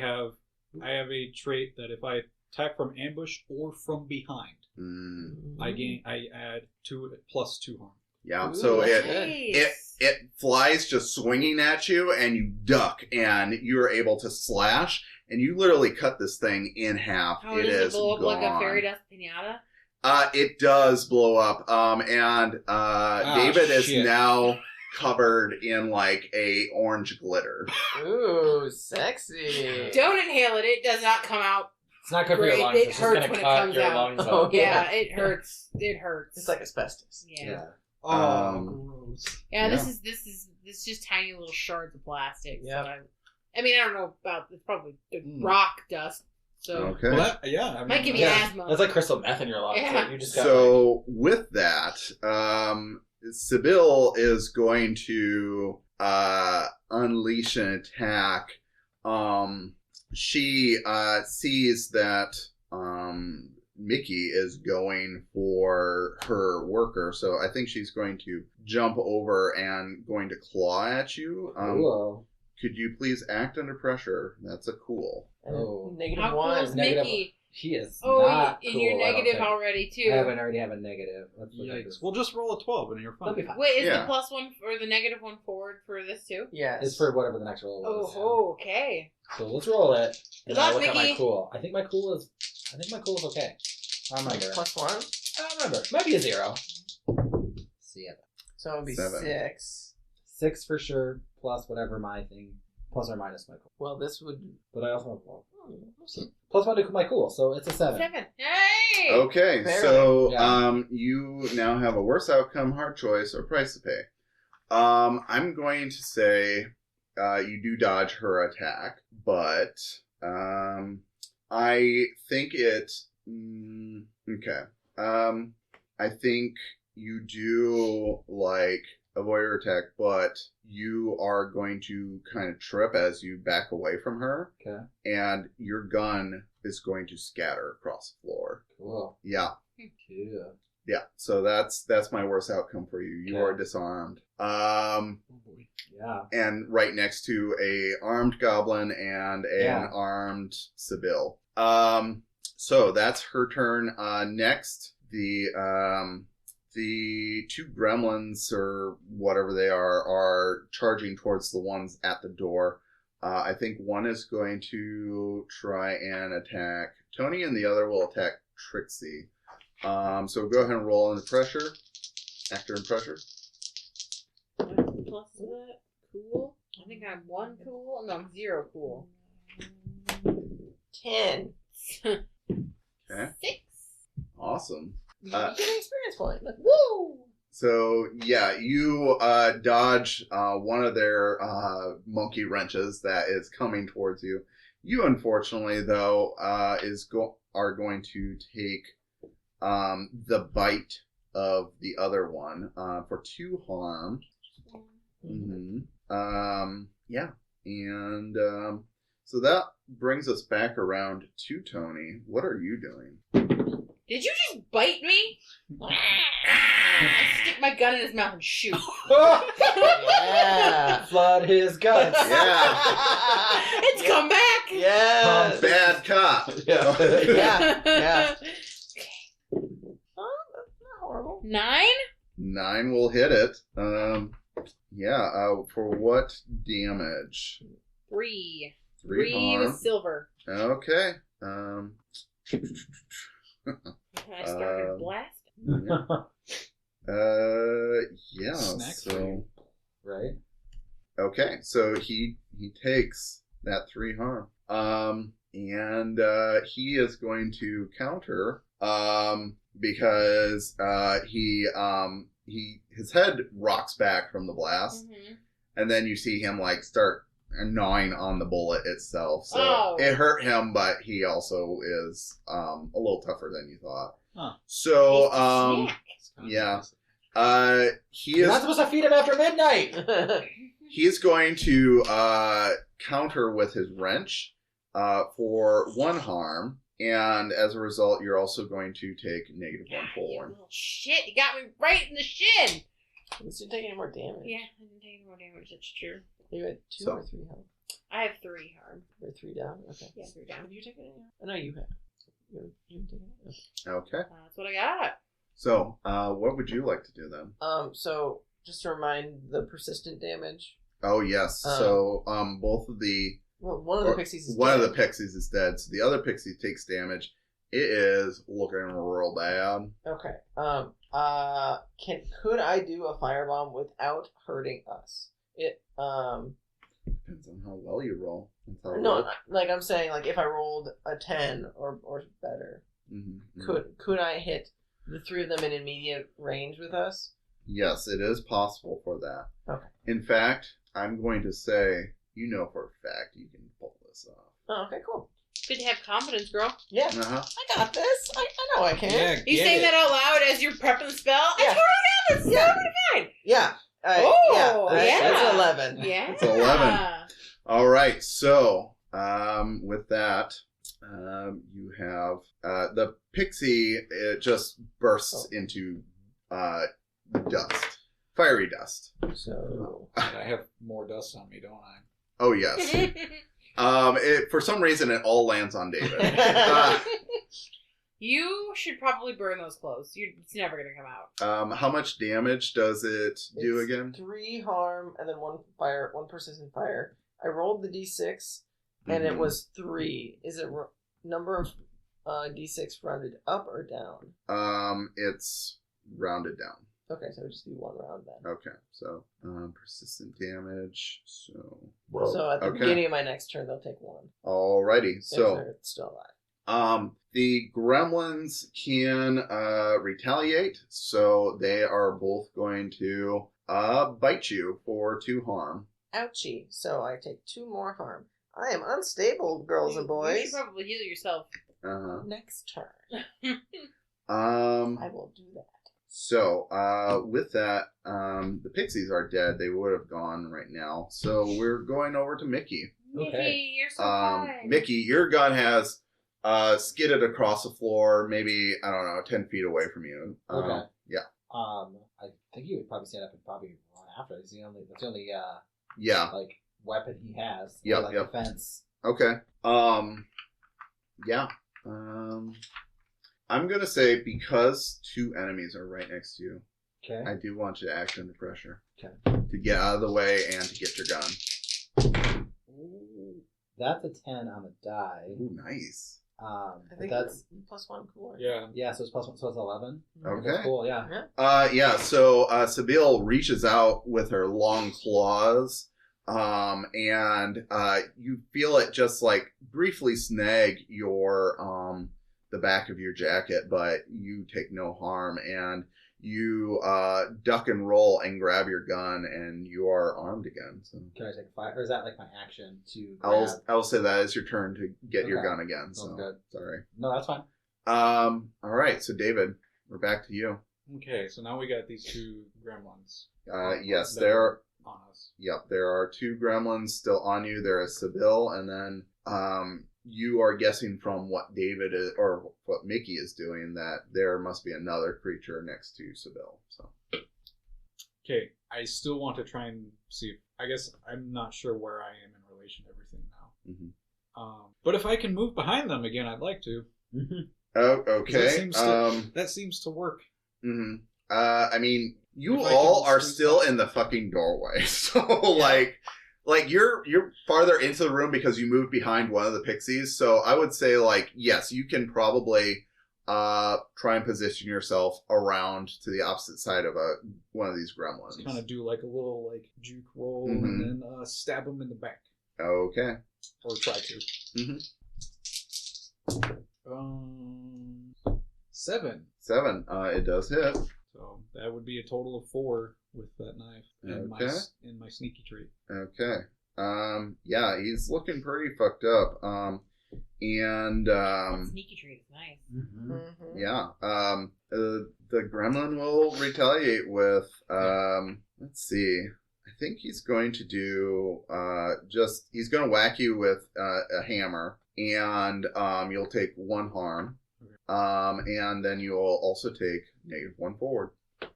have a trait that if I attack from ambush or from behind,
Mm,
I add 2 plus 2 harm.
yeah,
Ooh,
so
that's
it flies just swinging at you, and you duck, and you're able to slash, and you literally cut this thing in half.
How
It
does
is
it blow up
gone.
like a fairy dust pinata?
It does blow up, and David is
shit.
now covered in like a orange glitter.
Ooh, sexy.
Don't inhale it. It does not come out.
It's not good for your
Great,
lungs.
it
It's just
hurts
gonna
when it
cut
comes
your
out.
lungs
Oh,
up.
Yeah, it hurts. It hurts.
It's like asbestos.
Yeah.
Oh, gross.
Yeah,
Yeah.
this is just tiny little shards of plastic.
Yeah.
So I mean, I don't know about it's probably the
Mm.
rock dust. So
Okay.
Well, I mean,
might give you
Yeah.
asthma.
That's like crystal meth in your lungs.
Yeah.
Like, you just got like,
So with that, Sebille is going to unleash an attack. She sees that Mickey is going for her worker, so I think she's going to jump over and going to claw at you.
whoa.
Could you please act under pressure? That's a cool.
Oh.
Negative
How cool
1.
is
Negative
Mickey?
He is
Oh,
not
and
cool,
you're
I don't
negative
think.
already too.
I already have a negative. Let's look at
Yikes.
this.
We'll just roll a 12 and you're fine.
That'll be fine.
Wait, is
Yeah.
the plus 1 or the negative 1 forward for this too?
Yes.
It's for whatever the next roll was.
Oh, okay.
So let's roll it.
Good
And I'll
luck,
look at my
Mickey.
cool. I think my cool is okay. I don't remember.
Plus 1.
I don't remember. Might be a 0. See ya.
So it would be
7.
6.
6 for sure, plus whatever my thing. Plus or minus my cool.
Well, this would.
But I also have plus 1 to my cool, so it's a 7.
7. Hey!
Okay,
Barely.
so
Yeah.
you now have a worse outcome, hard choice, or price to pay. I'm going to say you do dodge her attack, but I think it. Okay. I think you do like avoid her attack, but you are going to kind of trip as you back away from her,
Okay.
and your gun is going to scatter across the floor.
Cool.
Yeah.
Cool.
Yeah, so that's my worst outcome for you. You
Okay.
are disarmed.
Oh boy.
Yeah.
And right next to a armed goblin and
Yeah.
an armed Sebille. So that's her turn. Next, the 2 gremlins or whatever they are charging towards the ones at the door. I think one is going to try and attack Toni, and the other will attack Trixi. So go ahead and roll under pressure. Actor in pressure.
Plus that. Cool. I think I'm 1 cool. No, I'm 0 cool.
10.
Okay.
6.
Awesome.
You get an experience point. Look, woo!
So yeah, you dodge one of their monkey wrenches that is coming towards you. You unfortunately though are going to take the bite of the other one for 2 harm. Yeah, and so that brings us back around to Toni. What are you doing?
Did you just bite me? I stick my gun in his mouth and shoot.
Yeah.
Flood his guts.
Yeah.
It's come back.
Yes.
Bad cop.
Yeah.
Yeah. Yeah. Oh, that's not horrible.
9?
9 will hit it. For what damage?
3.
3
3
harm.
with silver.
Okay.
I started blasting.
Yeah.
Snack
So
food.
Right?
okay, so he takes that 3 harm. And he is going to counter because his head rocks back from the blast,
Mm-hmm.
and then you see him like start gnawing on the bullet itself. So
Oh.
it hurt him, but he also is a little tougher than you thought.
Huh.
So
Snack.
yeah. He
You're not
is
supposed to feed him after midnight!
he's going to counter with his wrench for 1 harm, and as a result, you're also going to take -1
You
forward.
little shit. You got me right in the shin.
At least you didn't take any more damage.
Yeah, I didn't take any more damage. That's true.
You had 2
So-
or 3 health.
I have 3 harm.
Or 3 down. Okay.
Yeah, 3 down.
Have you taken any? I know you have. You taken it.
Okay.
That's what I got.
So, what would you like to do then?
So just to remind the persistent damage.
Oh yes. So, both of the
Well, one of the pixies is
one of
dead.
the pixies is dead. So the other pixie takes damage. It is looking real bad.
Okay. Could I do a firebomb without hurting us?
Depends on how well you roll. That's how it
No,
works.
like I'm saying, like if I rolled a 10 or better,
Mhm, mhm.
could I hit the 3 of them in immediate range with us?
Yes, it is possible for that.
Okay.
In fact, I'm going to say, you know for a fact you can pull this off.
Oh, okay, cool.
Good to have confidence, girl.
Yeah,
Uh-huh.
I got this. I know I can.
Yeah,
You
get
saying
it.
that out loud as you're prepping the spell?
Yeah.
I totally got this.
Yeah.
It's totally fine.
Yeah.
Oh, yeah.
That's 11.
Yeah.
It's 11. All right. So, with that, you have the pixie. It just bursts into dust, fiery dust.
So
And I have more dust on me, don't I?
Oh yes. For some reason, it all lands on David.
You should probably burn those clothes. It's never gonna come out.
How much damage does it do
it's
again?
3 harm and then 1 fire, 1 persistent fire. I rolled the d6 and it
Mhm.
was 3. Is it number of d6 rounded up or down?
It's rounded down.
Okay, so it would just be 1 round then.
Okay, so persistent damage. So
So at the
Okay.
beginning of my next turn, they'll take 1.
alrighty.
If
So
they're still alive.
the gremlins can retaliate. So they are both going to bite you for 2 harm.
Ouchie. So I take 2 more harm. I am unstable, girls and
You
boys.
should probably heal yourself.
Uh
Next turn,
huh.
I will do that.
So, with that, the pixies are dead. They would have gone right now. So we're going over to Mickey.
Okay.
Mickey, you're so fine.
Mickey, your gun has skidded across the floor, maybe, I don't know, 10 feet away from you.
Okay.
Yeah.
I think he would probably stand up and probably run after. That's the only
Yeah.
like weapon he has.
Yep,
Like
yep.
defense.
Okay. Yeah. I'm going to say because 2 enemies are right next to you,
Okay.
I do want you to act under pressure.
Okay.
To get out of the way and to get your gun.
Ooh, that's a 10 on the die.
Ooh, nice.
I
But
think
that's
that's +1 cooler.
Yeah.
yeah. So it's +1, so it's 11.
Okay.
That's cool. Yeah.
Yeah, so Sebille reaches out with her long claws, and you feel it just like briefly snag your the back of your jacket, but you take no harm, and you duck and roll and grab your gun, and you are armed again. So
Can I take a fire, or is that like my action to?
I'll say that is your turn to get your
Okay.
gun again. So
Sounds good.
sorry.
No, that's fine.
All right, so David, we're back to you.
Okay, so now we got these 2 gremlins
Yes,
that
there.
are on us.
Yep, there are 2 gremlins still on you. There is Sebille, and then you are guessing from what David is, or what Mickey is doing, that there must be another creature next to Sebille. So
Okay, I still want to try and see if, I guess I'm not sure where I am in relation to everything now.
Mhm.
But if I can move behind them again, I'd like to.
Oh,
'Cause
okay.
That seems to work.
I mean, You
If I
all
can
are
squeeze
still
that.
in the fucking doorway. So like you're farther into the room because you moved behind one of the pixies. So I would say like yes, you can probably try and position yourself around to the opposite side of one of these gremlins.
Kind of do like a little like juke roll
Mhm.
and then stab him in the back.
Okay.
Or try to.
Mm-hmm.
7.
7. It does hit.
So that would be a total of 4 with that knife and
Okay.
my sneaky trait.
Okay. Yeah, he's looking pretty fucked up. And
Sneaky trait is nice.
Mm-hmm.
Mm-hmm.
yeah, the gremlin will retaliate with let's see. I think he's going to do he's going to whack you with a hammer, and you'll take 1 harm. And then you'll also take -1 forward.
I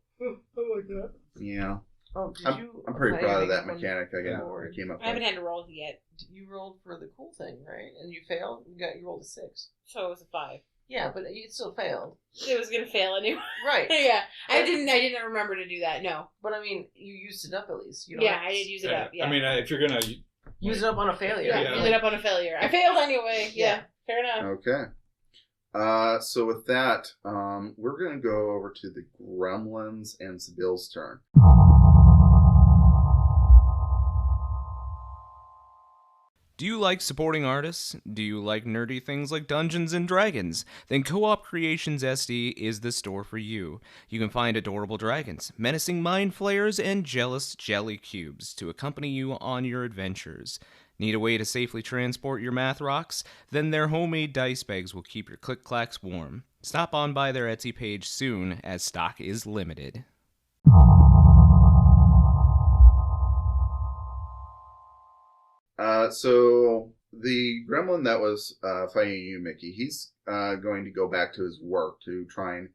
like that.
Yeah.
Oh, did
I'm pretty
apply
proud of
your
that
negative
mechanic I
forward?
came up
I haven't
with.
had to roll yet,
You rolled for the cool thing, right? And you failed. You rolled a 6.
so it was a 5.
Yeah, but you still failed.
It was gonna fail anyway.
Right.
Yeah, I didn't remember to do that. No.
But I mean, you used it up at least. You don't
Yeah,
have
I
to
did use it up. Yeah.
I mean, if you're gonna
use it up on a failure.
yeah,
yeah.
use it up on a failure. I failed anyway. Yeah, fair enough.
Okay. So with that, we're going to go over to the gremlins and Sebille's turn.
Do you like supporting artists? Do you like nerdy things like Dungeons and Dragons? Then Co-op Creations SD is the store for you. You can find adorable dragons, menacing mind flayers, and jealous jelly cubes to accompany you on your adventures. Need a way to safely transport your math rocks? Then their homemade dice bags will keep your click-clacks warm. Stop on by their Etsy page soon, as stock is limited.
So the gremlin that was fighting you, Mickey, he's going to go back to his work to try and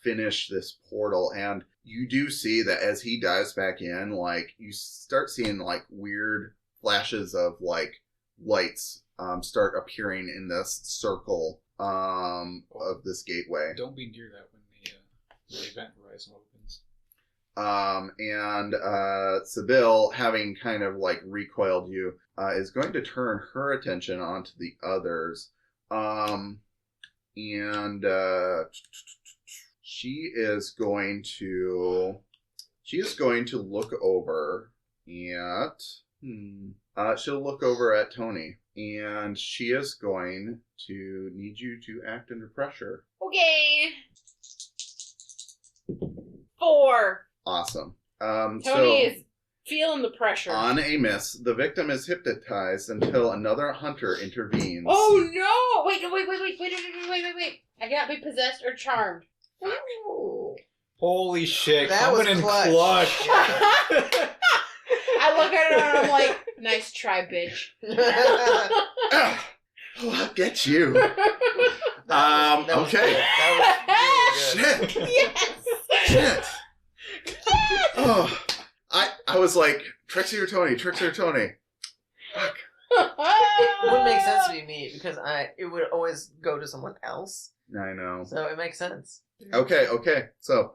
finish this portal. And you do see that as he dives back in, like, you start seeing, like, weird flashes of, like, lights start appearing in this circle of this gateway.
don't be near that when the event horizon opens.
And Sebille, having kind of like recoiled you, is going to turn her attention onto the others. And she is going to look over at she'll look over at Toni, and she is going to need you to act under pressure.
Okay. 4.
Awesome.
Toni is feeling the pressure.
On a miss, the victim is hypnotized until another hunter intervenes.
Oh no! Wait! I cannot be possessed or charmed.
Holy shit!
That was
coming in
clutch.
I look at her and I'm like, nice try, bitch.
Ah, look at you.
That was
Okay.
good. That was really good.
Shit.
Yes!
Shit. Oh, I was like, Trixi or Toni? Fuck.
It wouldn't make sense to be me because it would always go to someone else.
I know.
So it makes sense.
Okay. So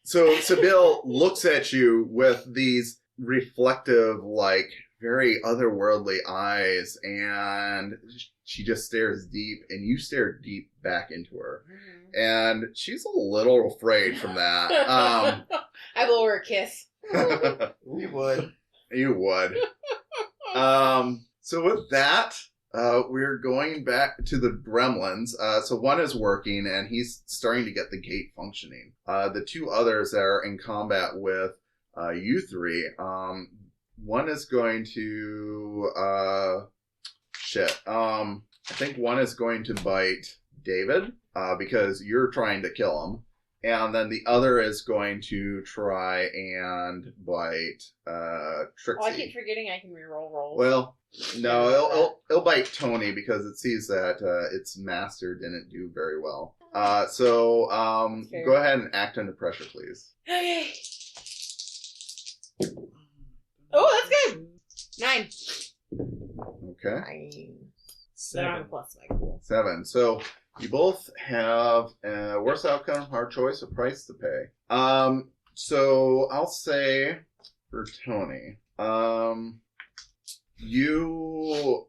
Sebille looks at you with these reflective, like, very otherworldly eyes, and she just stares deep, and you stare deep back into her. And she's a little afraid from that.
I blow her a kiss.
You would.
You would. So with that, we're going back to the gremlins. So one is working, and he's starting to get the gate functioning. The 2 others that are in combat with you 3, one is going to I think one is going to bite David because you're trying to kill him. And then the other is going to try and bite Trixi.
Oh, I keep forgetting I can reroll rolls.
Well, no, it'll bite Toni because it sees that its master didn't do very well. So
Fair.
go ahead and act under pressure, please.
Okay. Oh, that's good. 9.
Okay.
Fine.
Then I have a plus, my cool.
7. So You both have a worse outcome, hard choice, a price to pay. So I'll say for Toni, you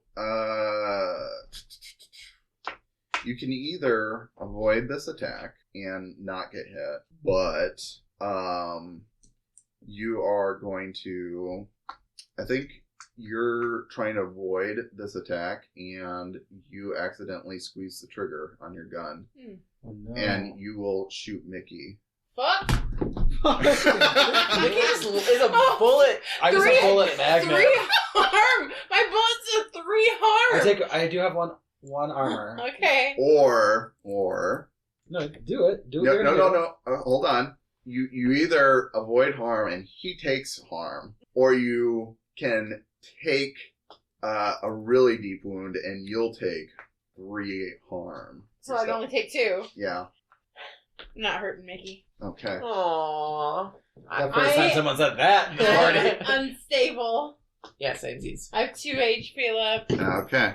you can either avoid this attack and not get hit, but you are going to, I think you're trying to avoid this attack and you accidentally squeeze the trigger on your gun.
Oh, no.
And you will shoot Mickey.
Fuck.
Mickey is a bullet.
I'm just a bullet magnet.
3 harm. My bullet's a 3 harm.
I do have one armor.
Okay.
Or
No, do it. Do it.
no. Hold on. You either avoid harm and he takes harm, or you can take a really deep wound and you'll take 3 harm.
So I'd only take 2.
Yeah.
I'm not hurting Mickey.
Okay.
Aww.
The first time someone said that.
I'm unstable.
Yeah, samesies.
I have 2 HP left.
Okay.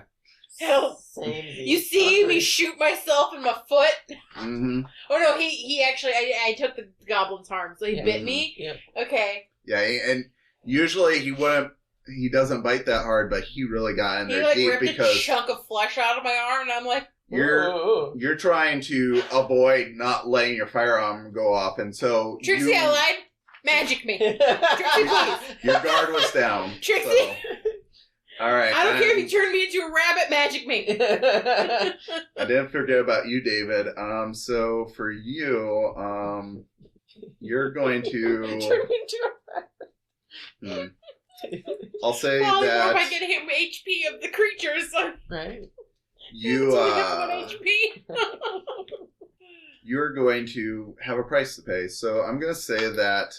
Help.
Samesies.
You see me shoot myself in my foot?
Mm-hmm.
Oh no, he actually, I took the goblin's harm, so he bit me?
Yeah.
Okay.
Yeah, and usually he doesn't bite that hard, but he really got in
He
there
like
deep
ripped
because
a chunk of flesh out of my arm, and I'm like,
you're trying to avoid not letting your firearm go off, and so
Trixi, I lied. Magic me. Trixi, please.
your guard was down.
Trixi.
So. All right.
I don't care if you turn me into a rabbit, magic me.
I didn't forget about you, David. So for you, you're going to.
Turn me into a rabbit.
I'll say
Well,
that
if I get him HP of the creatures,
Right?
you
so we have 1 HP.
you're going to have a price to pay. So I'm going to say that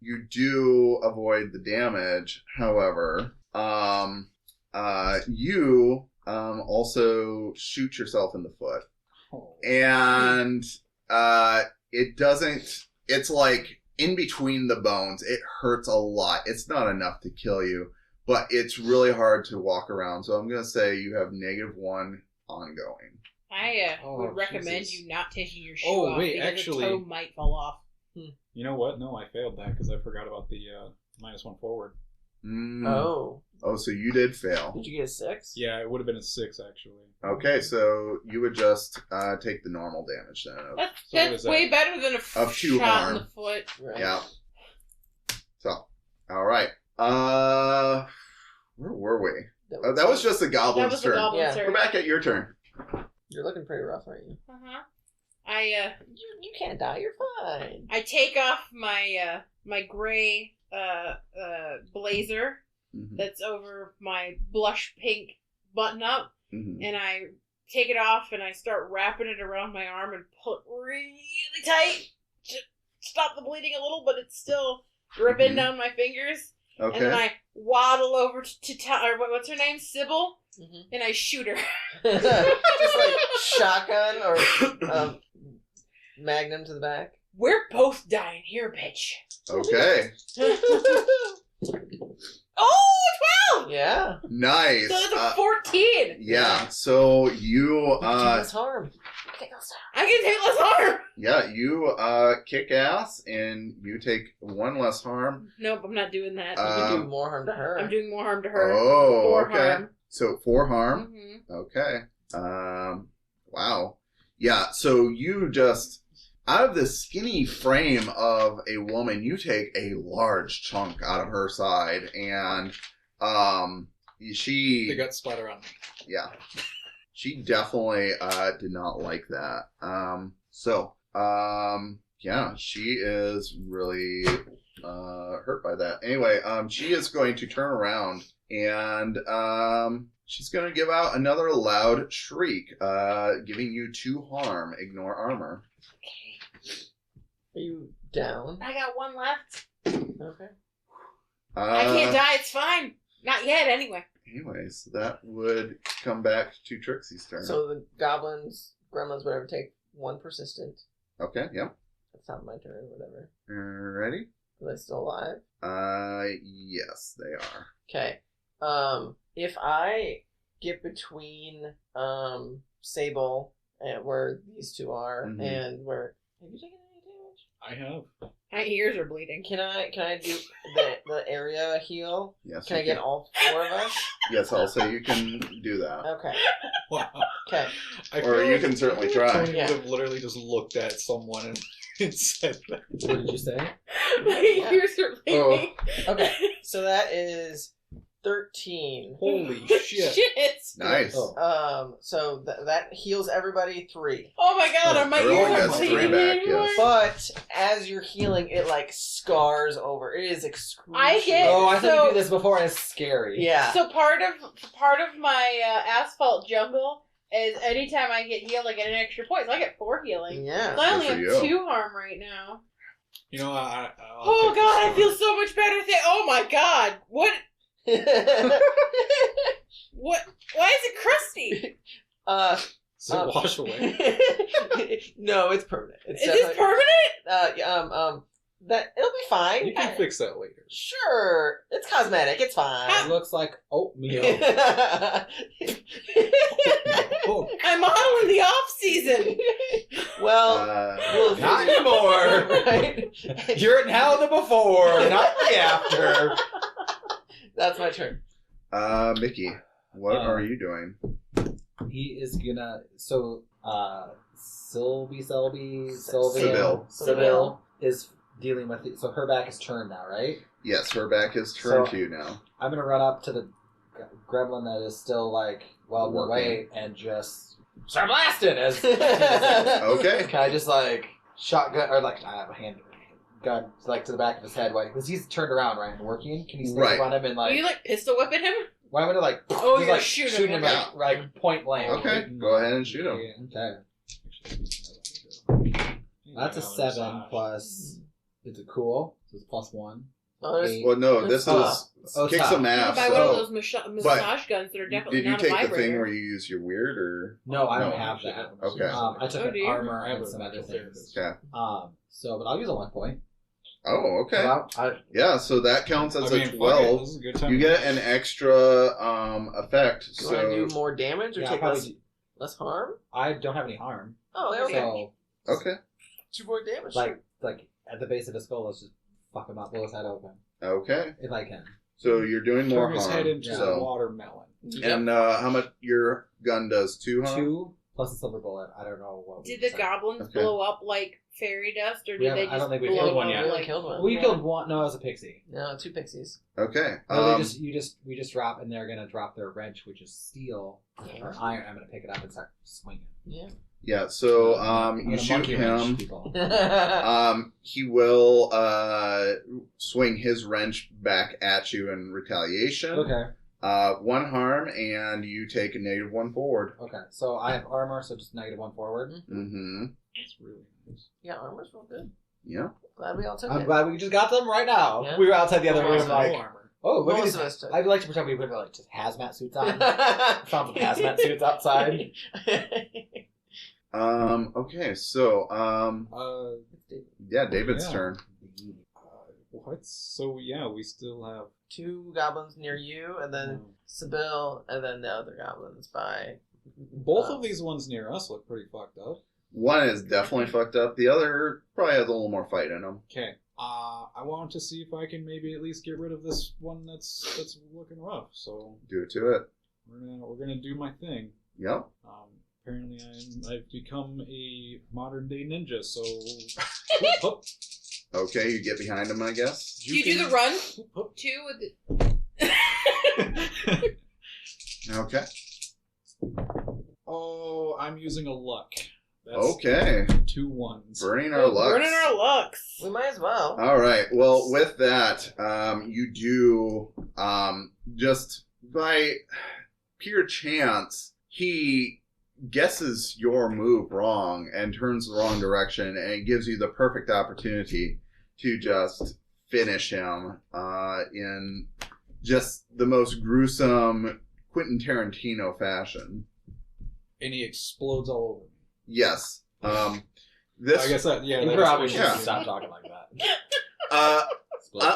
you do avoid the damage. However, you also shoot yourself in the foot, and it doesn't. It's like in between the bones. It hurts a lot. It's not enough to kill you, but it's really hard to walk around. So I'm gonna say you have -1 ongoing.
I
Oh,
would recommend
Jesus.
you not taking your shoe
Oh,
off
wait,
because
actually-
the toe might fall off.
You know what? No, I failed that because I forgot about the -1 forward.
Oh.
Oh, so you did fail.
Did you get a 6?
Yeah, it would have been a 6 actually.
Okay, so you would just take the normal damage then.
That's,
So what
that's
is
way
that?
better than a
Of 2
shot
harm.
in the foot.
Right.
Yeah. So, all right. Where were we? That was just the
That
goblin's
was the
turn.
goblin's
Yeah.
turn.
We're back at your turn.
You're looking pretty rough, aren't you?
Uh-huh.
You can't die. You're fine.
I take off my my gray blazer
Mm-hmm.
that's over my blush pink button up,
Mm-hmm.
and I take it off and I start wrapping it around my arm and pull it really tight to stop the bleeding a little, but it's still dripping
Mhm.
down my fingers. And then
Okay.
I waddle over to what's her name, Sebille,
Mhm.
and I shoot her.
Just like shotgun or magnum to the back.
We're both dying here, bitch.
Okay.
Oh, 12!
Yeah.
Nice.
So that's a 14.
Yeah. So you
Take less harm. Take less harm.
I can take less harm.
yeah, you kick ass and you take 1 less harm.
Nope, I'm not doing that.
You can do
Um,
more harm to her.
I'm doing more harm to her.
Oh,
4
okay.
harm.
So 4 harm.
Mm-hmm.
Okay. Wow. Yeah, so you just out of the skinny frame of a woman, you take a large chunk out of her side, and
They
she
got splatter on me.
she definitely did not like that. Yeah, she is really hurt by that. Anyway, she is going to turn around and she's going to give out another loud shriek, giving you 2 harm. Ignore armor.
Are you down?
I got 1 left.
Okay.
I can't die. It's fine. Not yet, anyway.
Anyways, that would come back to Trixi's turn.
So the goblins, gremlins, whatever, take 1 persistent.
Okay, yep.
That's not my turn, whatever.
Ready?
Are they still alive?
Yes, they are.
Okay. If I get between Sebille and where these two are,
Mhm.
and where have you taken any damage?
I have.
My ears are bleeding.
Can I do the area heal?
Yes.
Can I
you
get all 4 of us?
Yes, also you can do that.
Okay.
Wow.
Okay.
I
Or
feel
you
like
can certainly try.
Tony
Yeah.
would have literally just looked at someone and said that.
What did you say?
My ears are bleeding.
Okay. So that is 13.
Holy shit.
Shit.
Nice.
Oh.
So that heals everybody 3.
Oh my god, my
Everyone
ears
gets
are
3
bleeding
back,
anymore.
yes.
But as you're healing, it like scars over. It is excruciating.
I get-
Oh, I thought
So-
you do this before and it's scary.
Yeah.
So part of my asphalt jungle is anytime I get healed, I get an extra point. So I get 4 healing.
Yeah.
So I only
Good
have
for you.
2 harm right now.
You know, I'll
Oh
take
god, I
this
feel
one.
so much better. Oh my god, what? What? Why is it crusty?
So wash away.
No, it's permanent.
Is this permanent?
That it'll be fine.
You can fix that later.
Sure, it's cosmetic. It's
It
fine.
looks like oatmeal.
Oh,
I model in the off season.
Well, we'll
Not anymore.
Right?
You're in hell the before, not the after.
That's my turn.
Mickey, what are you doing?
He is gonna Sebille
Sebille.
is dealing with it. So her back is turned now, right?
Yes, her back is turned
So-
to you now.
I'm gonna run up to the gremlin that is still like welding
Working.
away and just start blasting as
Okay.
Can I just like shotgun or like I have a hand gun like to the back of his head? Because he's turned around, right, and working. Can you sneak
Right.
up on him and
Are
like?
you like pistol whipping him?
Why would I like?
Oh,
just,
you're
like,
shooting him.
like point blank.
Okay, go ahead and shoot him.
Okay. That's a 7 plus. Is it cool? So it's +1.
Oh, there's-
Eight.
Well, no, this
Oh.
is
Oh,
kick
top.
some
You can
ass.
buy one of
So,
those massage guns that are definitely
did you
not a
take the
vibrator.
thing where you use your weird or?
No, I don't
No.
have that.
Okay.
I took
Oh,
an
do you?
armor
I have
and
a
some other
mental
things.
therapist.
Okay.
But I'll use a luck point.
Oh, okay.
So I
Yeah, so that counts as
I mean,
a
fuck it,
12.
this is a good time
You
to-
get an extra effect.
Do you want to
So
do more damage or
yeah,
take
probably
less harm?
I don't have any harm.
Oh, there we go.
So
okay,
2 more damage.
like at the base of his skull, let's just fuck him up, blow his head open
okay.
if I can.
So you're doing more
Turn his
harm.
head into a
So
watermelon.
and how much your gun does? 2 harm.
2 plus a silver bullet. I don't know what.
Did
we
the
said.
goblins
Okay.
blow up like fairy dust, or
We
did
haven't-
they
I
just
don't think we've
blow
killed one
up
yet.
We
like
killed one.
We killed one. No, it was a pixie.
No, 2 pixies.
Okay.
No, we just drop, and they're gonna drop their wrench, which is steel or iron. I'm gonna pick it up and start swinging.
Yeah.
Yeah. So
I'm
you
gonna
shoot
monkey wrench
him.
people.
He will swing his wrench back at you in retaliation.
Okay.
1 harm, and you take a -1 forward.
Okay. So I have armor, so just -1 forward.
Mm-hmm.
That's really nice.
Yeah, armor's real good.
Yeah.
Glad we all took
I'm
it.
glad we just got them right now.
Yeah.
We were outside the other room,
Awesome.
like,
No armor.
oh, look at
Most
these.
of us took
I'd like to pretend we put like just hazmat suits on. Found some hazmat suits outside.
Okay. So yeah, David's
Yeah.
turn.
What? So yeah, we still have
2 goblins near you, and then Sebille, and then the other goblins by.
both of these ones near us look pretty fucked up.
One is definitely fucked up. The other probably has a little more fight in him.
Okay. I want to see if I can maybe at least get rid of this one that's looking rough. So
Do it to it.
we're gonna do my thing.
Yep.
Apparently I've become a modern day ninja. So Hup,
Okay, you get behind him, I guess.
Do you do the run
hup.
too with the?
Okay.
Oh, I'm using a luck. That's
Okay.
2 1s.
Burning our lucks.
Burning our lucks.
We might as well.
All right. Well, with that, you do just by pure chance, he guesses your move wrong and turns the wrong direction, and it gives you the perfect opportunity to just finish him in just the most gruesome Quentin Tarantino fashion.
And he explodes all over me.
Yes. This
I guess that, yeah.
You
that
probably
is-
should
Yeah.
stop talking like that.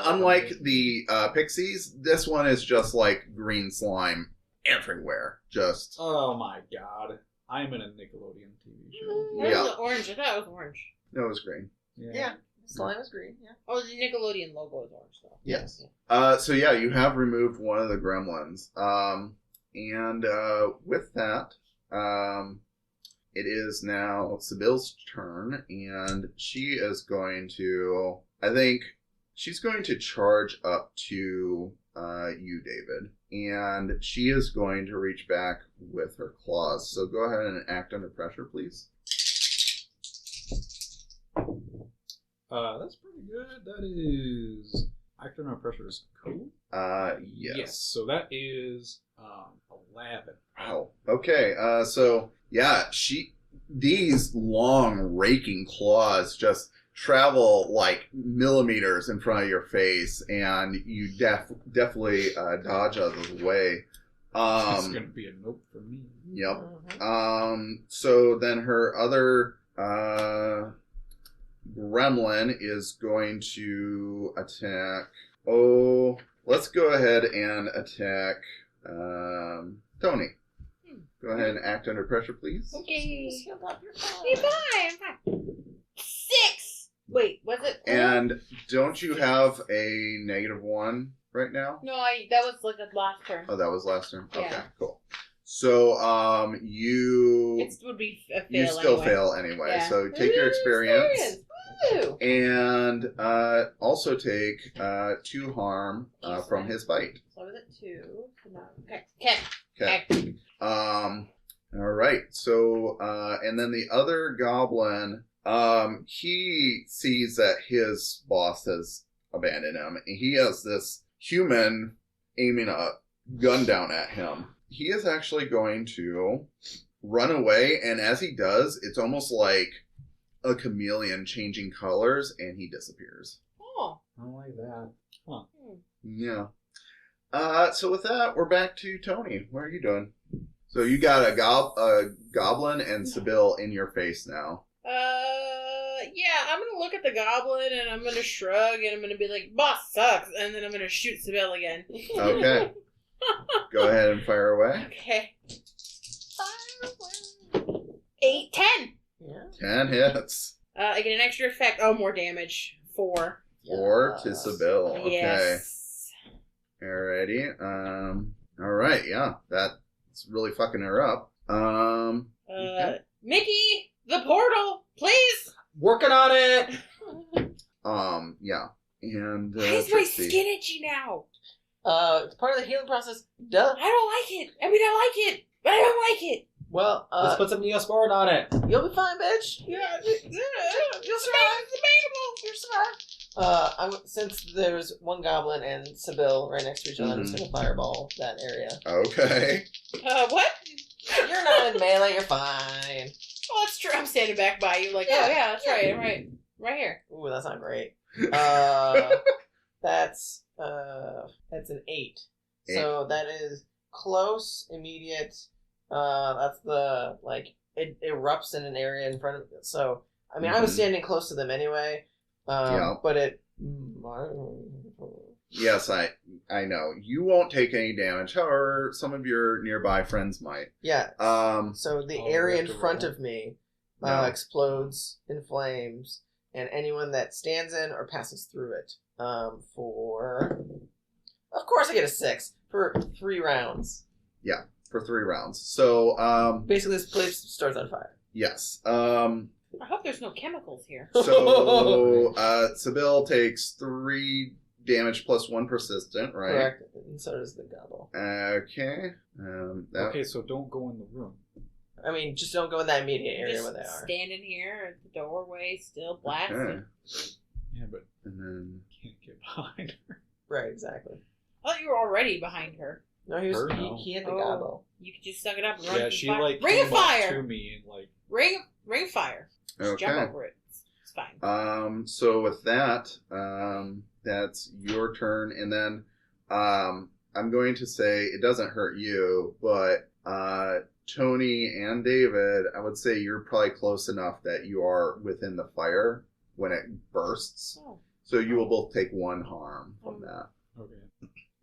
unlike the pixies, this one is just like green slime everywhere. Just
Oh my god. I'm in a Nickelodeon TV show.
That
Yeah.
was orange. I thought it was orange.
no, it was green.
Yeah. Slime is green. Yeah.
Oh, the Nickelodeon logo is orange, though.
Yes. So yeah, you have removed one of the gremlins. And with that, it is now Sebille's turn, and she is going to, I think, she's going to charge up to you, David. And she is going to reach back with her claws. So go ahead and act under pressure, please.
That's pretty good. That is... Acting under pressure is cool.
Yes.
So that is 11.
Wow. Okay. So yeah, these long raking claws just travel like millimeters in front of your face, and you definitely dodge out of the way.
It's gonna be a nope for me.
Yep.
Mm-hmm.
So then her other gremlin is going to attack. Oh, let's go ahead and attack Toni. Go ahead and act under pressure, please.
Okay.
Shield up your
Hey, fine. 6. Wait, was it?
And don't you have a -1 right now?
No, that was like the last turn.
Oh, that was last turn?
Yeah.
Okay, cool. So, you...
It would be a fail
You still
anyway.
fail anyway.
Yeah.
So take your experience.
Woo!
And also take 2 harm from his bite.
So was it 2? So no. Okay.
Okay. All right. So, and then the other goblin, he sees that his boss has abandoned him. And he has this human aiming a gun down at him. He is actually going to run away. And as he does, it's almost like a chameleon changing colors, and he disappears.
Oh.
I don't like that. Huh.
Yeah. So with that, we're back to Toni. What are you doing? So you got a goblin and Sebille in your face now.
Yeah, I'm gonna look at the goblin and I'm gonna shrug and I'm gonna be like, boss sucks, and then I'm gonna shoot Sebille again.
Okay. Go ahead and fire away.
Okay. 8, 10.
Yeah.
10 hits.
I get an extra effect. Oh, more damage. 4.
4 to
Yes.
Sebille. Okay.
Yes.
Alrighty. Alright, yeah. That's really fucking her up. Okay.
Mickey, the portal, please.
Working on it.
Yeah. And
Why is my
Trixi.
skin itchy now?
It's part of the healing process. Duh.
I don't like it. I mean, I like it, but I don't like it.
Well,
Let's put some Neosporin on it.
you'll be fine, bitch.
Yeah,
You'll survive. You'll survive. Since there's one goblin and Sebille right next to each other, I'm just gonna fireball that area.
Okay.
What?
You're not in melee. You're fine.
Oh, that's true. I'm standing back by you, like,
Yeah.
oh yeah, that's right, right here.
Ooh, that's not great. That's an 8. So that is close, immediate. That's the it erupts in an area in front of it. So I mean, I was standing close to them anyway.
Yeah.
But it.
Yes, I know. You won't take any damage. However, some of your nearby friends might.
Yeah. So the
Oh,
area
we
in
have to
front
roll.
of me
No.
explodes in flames, and anyone that stands in or passes through it. Of course, I get a 6 for 3 rounds.
For 3 rounds. So,
Basically, this place starts on fire.
yes.
I hope there's no chemicals here.
So, Sebille takes 3 damage plus 1 persistent, right?
Correct. And so does the gobble.
Okay.
Okay, so don't go in the room.
I mean, just don't go in that immediate area
Just
where they are.
standing here at the doorway, still blasting.
Okay.
Yeah, but
And then,
can't get behind her.
Right, exactly.
I thought you were already behind her.
No, he
Her, no.
he had the
Oh.
gobble.
You could just suck it up and run
Yeah,
through
she
fire.
like
Ring of
came up
fire.
to me and like
Ring of fire. Just jump
okay.
over it. It's fine.
So with that, that's your turn. And then, I'm going to say it doesn't hurt you, but, Toni and David, I would say you're probably close enough that you are within the fire when it bursts.
Oh.
So you will both take 1 harm from that.
okay.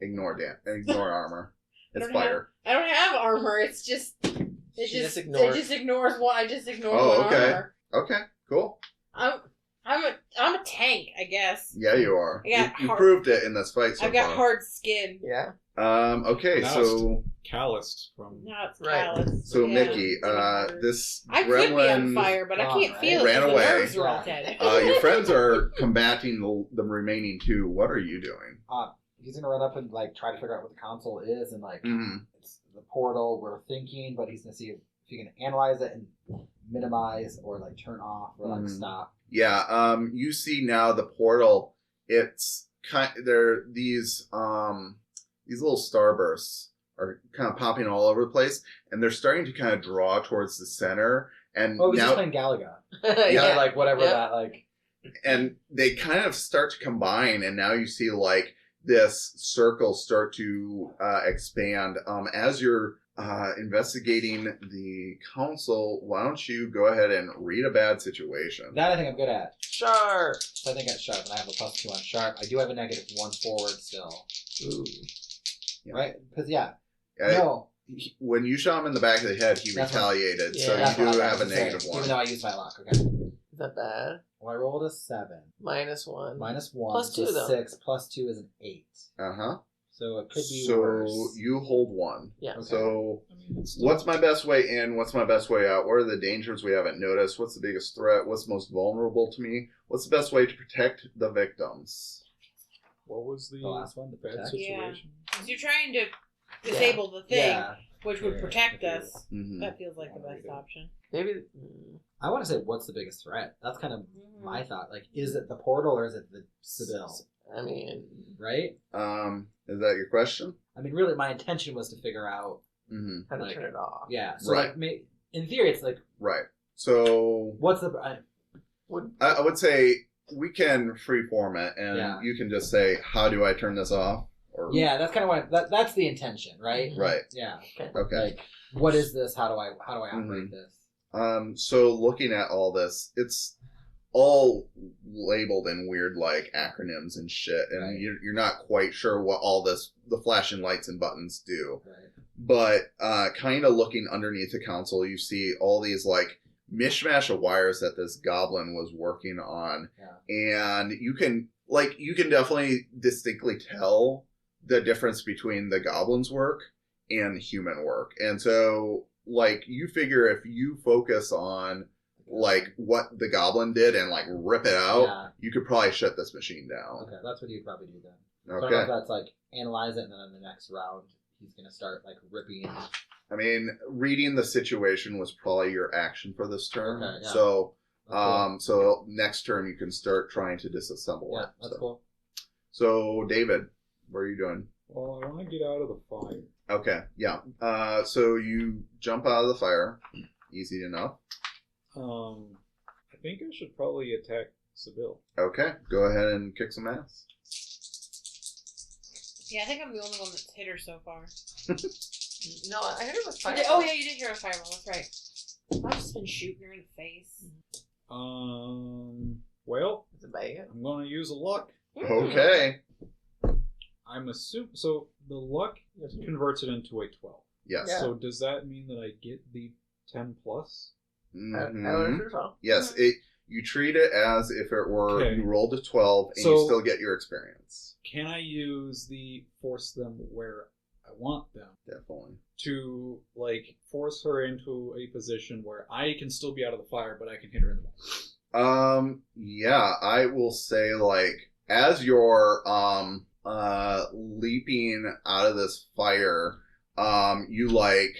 Ignore armor. It's
don't
fire.
I don't have armor. It's just
She just ignores.
it just ignores one. I just ignore
Oh,
one
okay.
armor.
Okay, cool.
I'm a tank, I guess.
Yeah, you are.
I got
You
hard-
proved it in this fight so
I've got
far.
hard skin.
Yeah.
Okay,
Now
so
Calloused from.
Now it's
Right.
callous.
so
Yeah,
Mickey,
it's getting harder.
this
I could be on
gremlin,
fire, but I
gone,
can't
right?
feel it.
Ran
'cause the
away.
nerves are all
Yeah.
dead.
your friends are combating the remaining two. What are you doing?
He's gonna run up and like try to figure out what the console is, and like
Mhm.
it's the portal. We're thinking, but he's gonna see if he can analyze it and minimize or like turn off or like
Mhm.
stop.
Yeah, you see now the portal. It's there. These little starbursts are kind of popping all over the place, and they're starting to kind of draw towards the center. And
Oh, he's just
now,
playing Galaga.
Yeah.
Or, like whatever
Yeah.
that like.
and they kind of start to combine, and now you see like this circle start to expand. As you're investigating the council, why don't you go ahead and read a bad situation?
That I think I'm good at.
Sharp.
So I think at sharp, and I have a +2 on sharp. I do have a -1 forward still,
Ooh.
Yeah.
right? Because yeah,
Uh,
no,
When you shot him in the back of the head, he
That's what-
retaliated, so
Yeah.
you
that's what
do
I
have a
was gonna say,
-1.
Even though I used my lock, okay.
Is that bad?
Well, I rolled a 7.
-1.
-1
+2
is
though.
6. +2 is an 8.
Uh-huh.
So it could be
So
worse.
you hold 1.
Yeah.
Okay.
So
I mean, it's still-
what's my best way in? What's my best way out? What are the dangers we haven't noticed? What's the biggest threat? What's most vulnerable to me? What's the best way to protect the victims?
What was the
The last one, the
bad
protect?
situation?
Because you're trying to disable the thing,
Yeah.
which would
Yeah,
protect
okay.
us.
Mhm.
That feels like the best option.
Maybe.
I want to say, what's the biggest threat? That's kind of
Mm-hmm.
my thought. Like, is it the portal or is it the Sebille?
I mean,
Right?
Is that your question?
I mean, really, my intention was to figure out.
Mm-hmm.
how to
Like-
turn it off.
Yeah. So,
Right.
like, in theory, it's like,
Right. So
what's the?
I would say we can freeform it, and
Yeah.
you can just say, "How do I turn this off?" Or
Yeah, that's kind of what. That's the intention, right?
Right.
Yeah.
Okay.
Like, what is this? How do I
Mm-hmm.
operate this?
So looking at all this, it's all labeled in weird like acronyms and shit, and
Right.
you're not quite sure what all the flashing lights and buttons do.
Right.
But kind of looking underneath the console, you see all these like mishmash of wires that this goblin was working on, and you can definitely distinctly tell the difference between the goblin's work and human work. And so like you figure if you focus on like what the goblin did and like rip it out,
Yeah.
you could probably shut this machine down.
Okay, that's what you'd probably do then. So I don't know
Okay.
if that's like analyze it, and then in the next round he's gonna start like ripping.
I mean, reading the situation was probably your action for this turn.
Okay, yeah.
So
Cool.
so next turn you can start trying to disassemble
Yeah,
it.
that's
So.
cool.
So David, what are you doing?
Well, I want to get out of the fire.
Okay, yeah. So you jump out of the fire, easy enough.
I think I should probably attack Sebille.
Okay, go ahead and kick some ass.
Yeah, I think I'm the only one that's hit her so far.
No, I heard it was fire.
Oh yeah, you did hear a fireball. That's right. I've just been shooting her in the face.
Well,
It's a bag.
I'm going to use a luck.
Okay.
I'm assuming so. The luck converts it into a 12.
Yes.
Yeah.
So does that mean that I get the 10 plus?
Mhm.
I would assume so.
Yes. You treat it as if it were
Okay.
you rolled a 12 and
So-
you still get your experience.
Can I use the force them where I want them
Definitely.
to like force her into a position where I can still be out of the fire, but I can hit her in the back?
Yeah, I will say like as you're leaping out of this fire, you like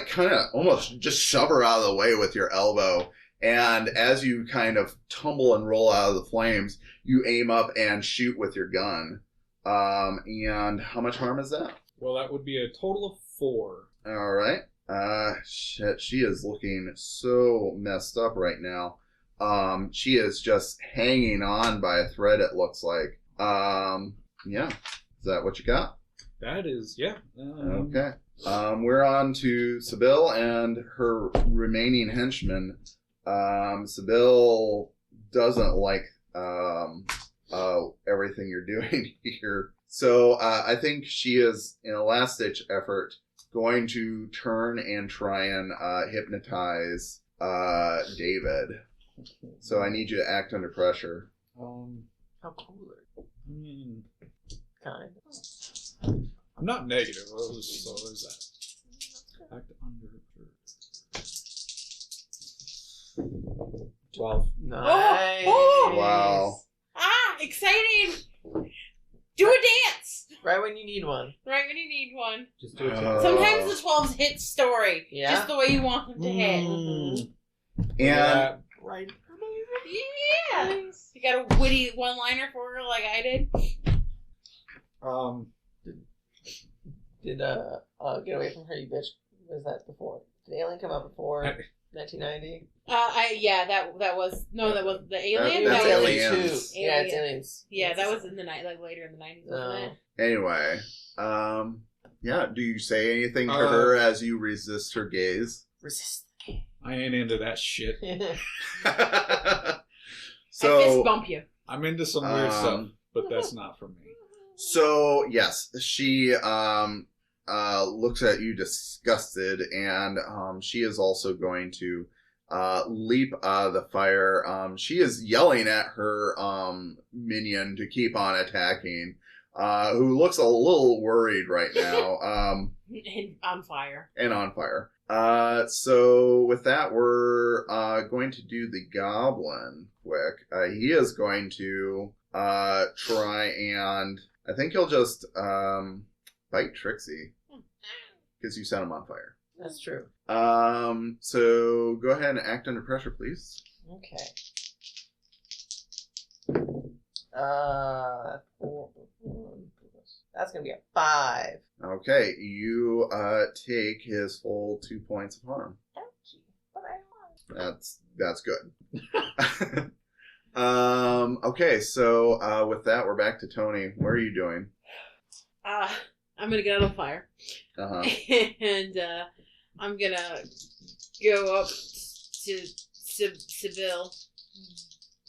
kind of almost just shove her out of the way with your elbow, and as you kind of tumble and roll out of the flames, you aim up and shoot with your gun. And how much harm is that?
Well, that would be a total of 4.
All right. Shit, she is looking so messed up right now. She is just hanging on by a thread, it looks like. Yeah. Is that what you got?
That is, yeah.
Okay. We're on to Sebille and her remaining henchmen. Sebille doesn't like everything you're doing here. So I think she is, in a last-ditch effort, going to turn and try and hypnotize David. So I need you to act under pressure.
How
cool are you?
I mean,
Kind.
I'm not negative. So there's that. Act under. 12.
Nice.
Oh!
Wow.
Exciting! Do a dance!
Right when you need one.
Right when you need one.
Just do it.
Sometimes the 12s hit story.
Yeah.
Just the way you want them to hit.
And
Right.
Yeah. You got a witty one-liner for her like I did?
Did Get Away From Her, You Bitch, was that before? Did Alien come out before 1990?
That was the Alien.
That's
That was-
Aliens.
Yeah, it's Aliens.
Yeah, that was in the night, like later in the 90s, wasn't it?
anyway, do you say anything to her as you resist her gaze?
Resist.
I ain't into that shit.
I fist
So,
bump you.
I'm into some weird stuff, but that's not for me.
so yes, she looks at you disgusted, and she is also going to leap out of the fire. She is yelling at her minion to keep on attacking, who looks a little worried right now.
And on fire.
And on fire. So with that, we're going to do the goblin quick. He is going to try and I think he'll just bite Trixi because you set him on fire.
That's true.
So go ahead and act under pressure, please.
Okay. 4 That's gonna be a 5.
Okay, you take his full 2 points of harm.
Ouchie. But I won.
That's good. Okay, so with that, we're back to Toni. What are you doing?
I'm gonna get out of the fire.
Uh-huh.
And I'm gonna go up to Sebille.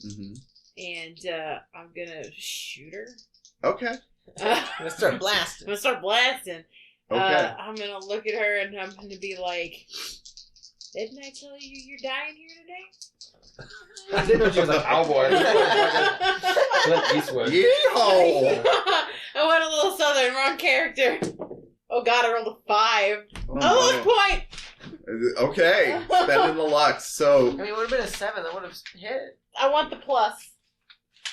Mm-hmm.
And I'm gonna shoot her.
Okay.
I'm gonna start blasting.
I'm gonna start blasting.
Okay.
I'm gonna look at her and I'm gonna be like, "Didn't I tell you you're dying here today?"
I didn't know she was a cowboy. Clint Eastwood.
Yeehaw!
I went a little southern, wrong character. Oh god, I rolled a 5.
Oh,
Luck point!
Okay, spending the luck. So
I mean, it would have been a 7. That would have hit.
I want the plus.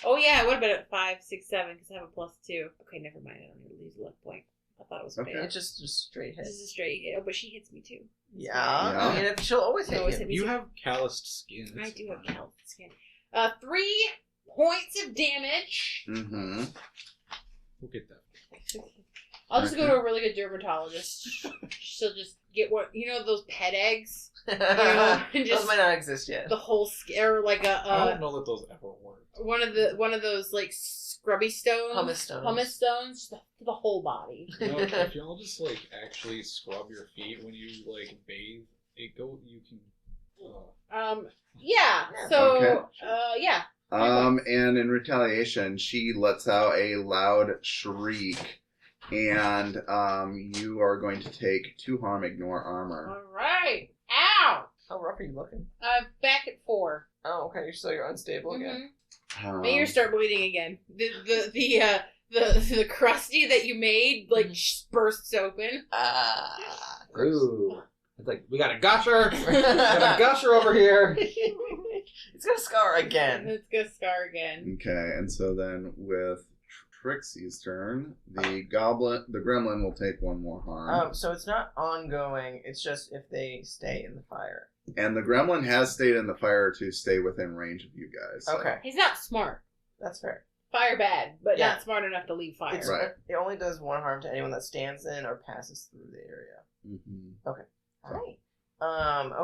Oh yeah, I would have been at 5, 6, 7 because I have a +2. Okay, never mind. I don't need to lose a luck point. I thought it was
Okay.
fair.
It's just straight hit.
This is a straight hit. Oh, but she hits me too.
Yeah.
Yeah.
I mean, she'll always hit
Always
you.
hit me.
You have calloused skin.
I do have health skin. 3 points of damage.
Mm-hmm.
We'll get that.
I'll just go to a really good dermatologist. She'll just get those pet eggs, and
Those
just
might not exist yet.
the whole skin, or like
I don't know that those ever work.
one of those like scrubby stones,
Pumice stones.
pumice stones, the whole body.
You know, if y'all just like actually scrub your feet when you like bathe, you can.
Yeah. So,
Okay.
yeah.
And in retaliation, she lets out a loud shriek, and you are going to take 2 harm, ignore armor.
All right. Ow.
How rough are you looking?
Back at 4.
Oh, okay. So you're unstable again.
My ears start bleeding again. The crusty that you made bursts open.
Ooh. It's like, we got a gusher. We got a gusher over here.
It's gonna scar again.
It's gonna scar again.
Okay, and so then with Trixie's turn, the gremlin will take 1 more harm.
So it's not ongoing. It's just if they stay in the fire.
And the gremlin has stayed in the fire to stay within range of you guys. so-
Okay,
He's not smart.
that's fair.
Fire bad, but
Yeah.
not smart enough to leave fire.
It's,
Right.
It only does 1 harm to anyone that stands in or passes through the area.
Mhm.
Alright.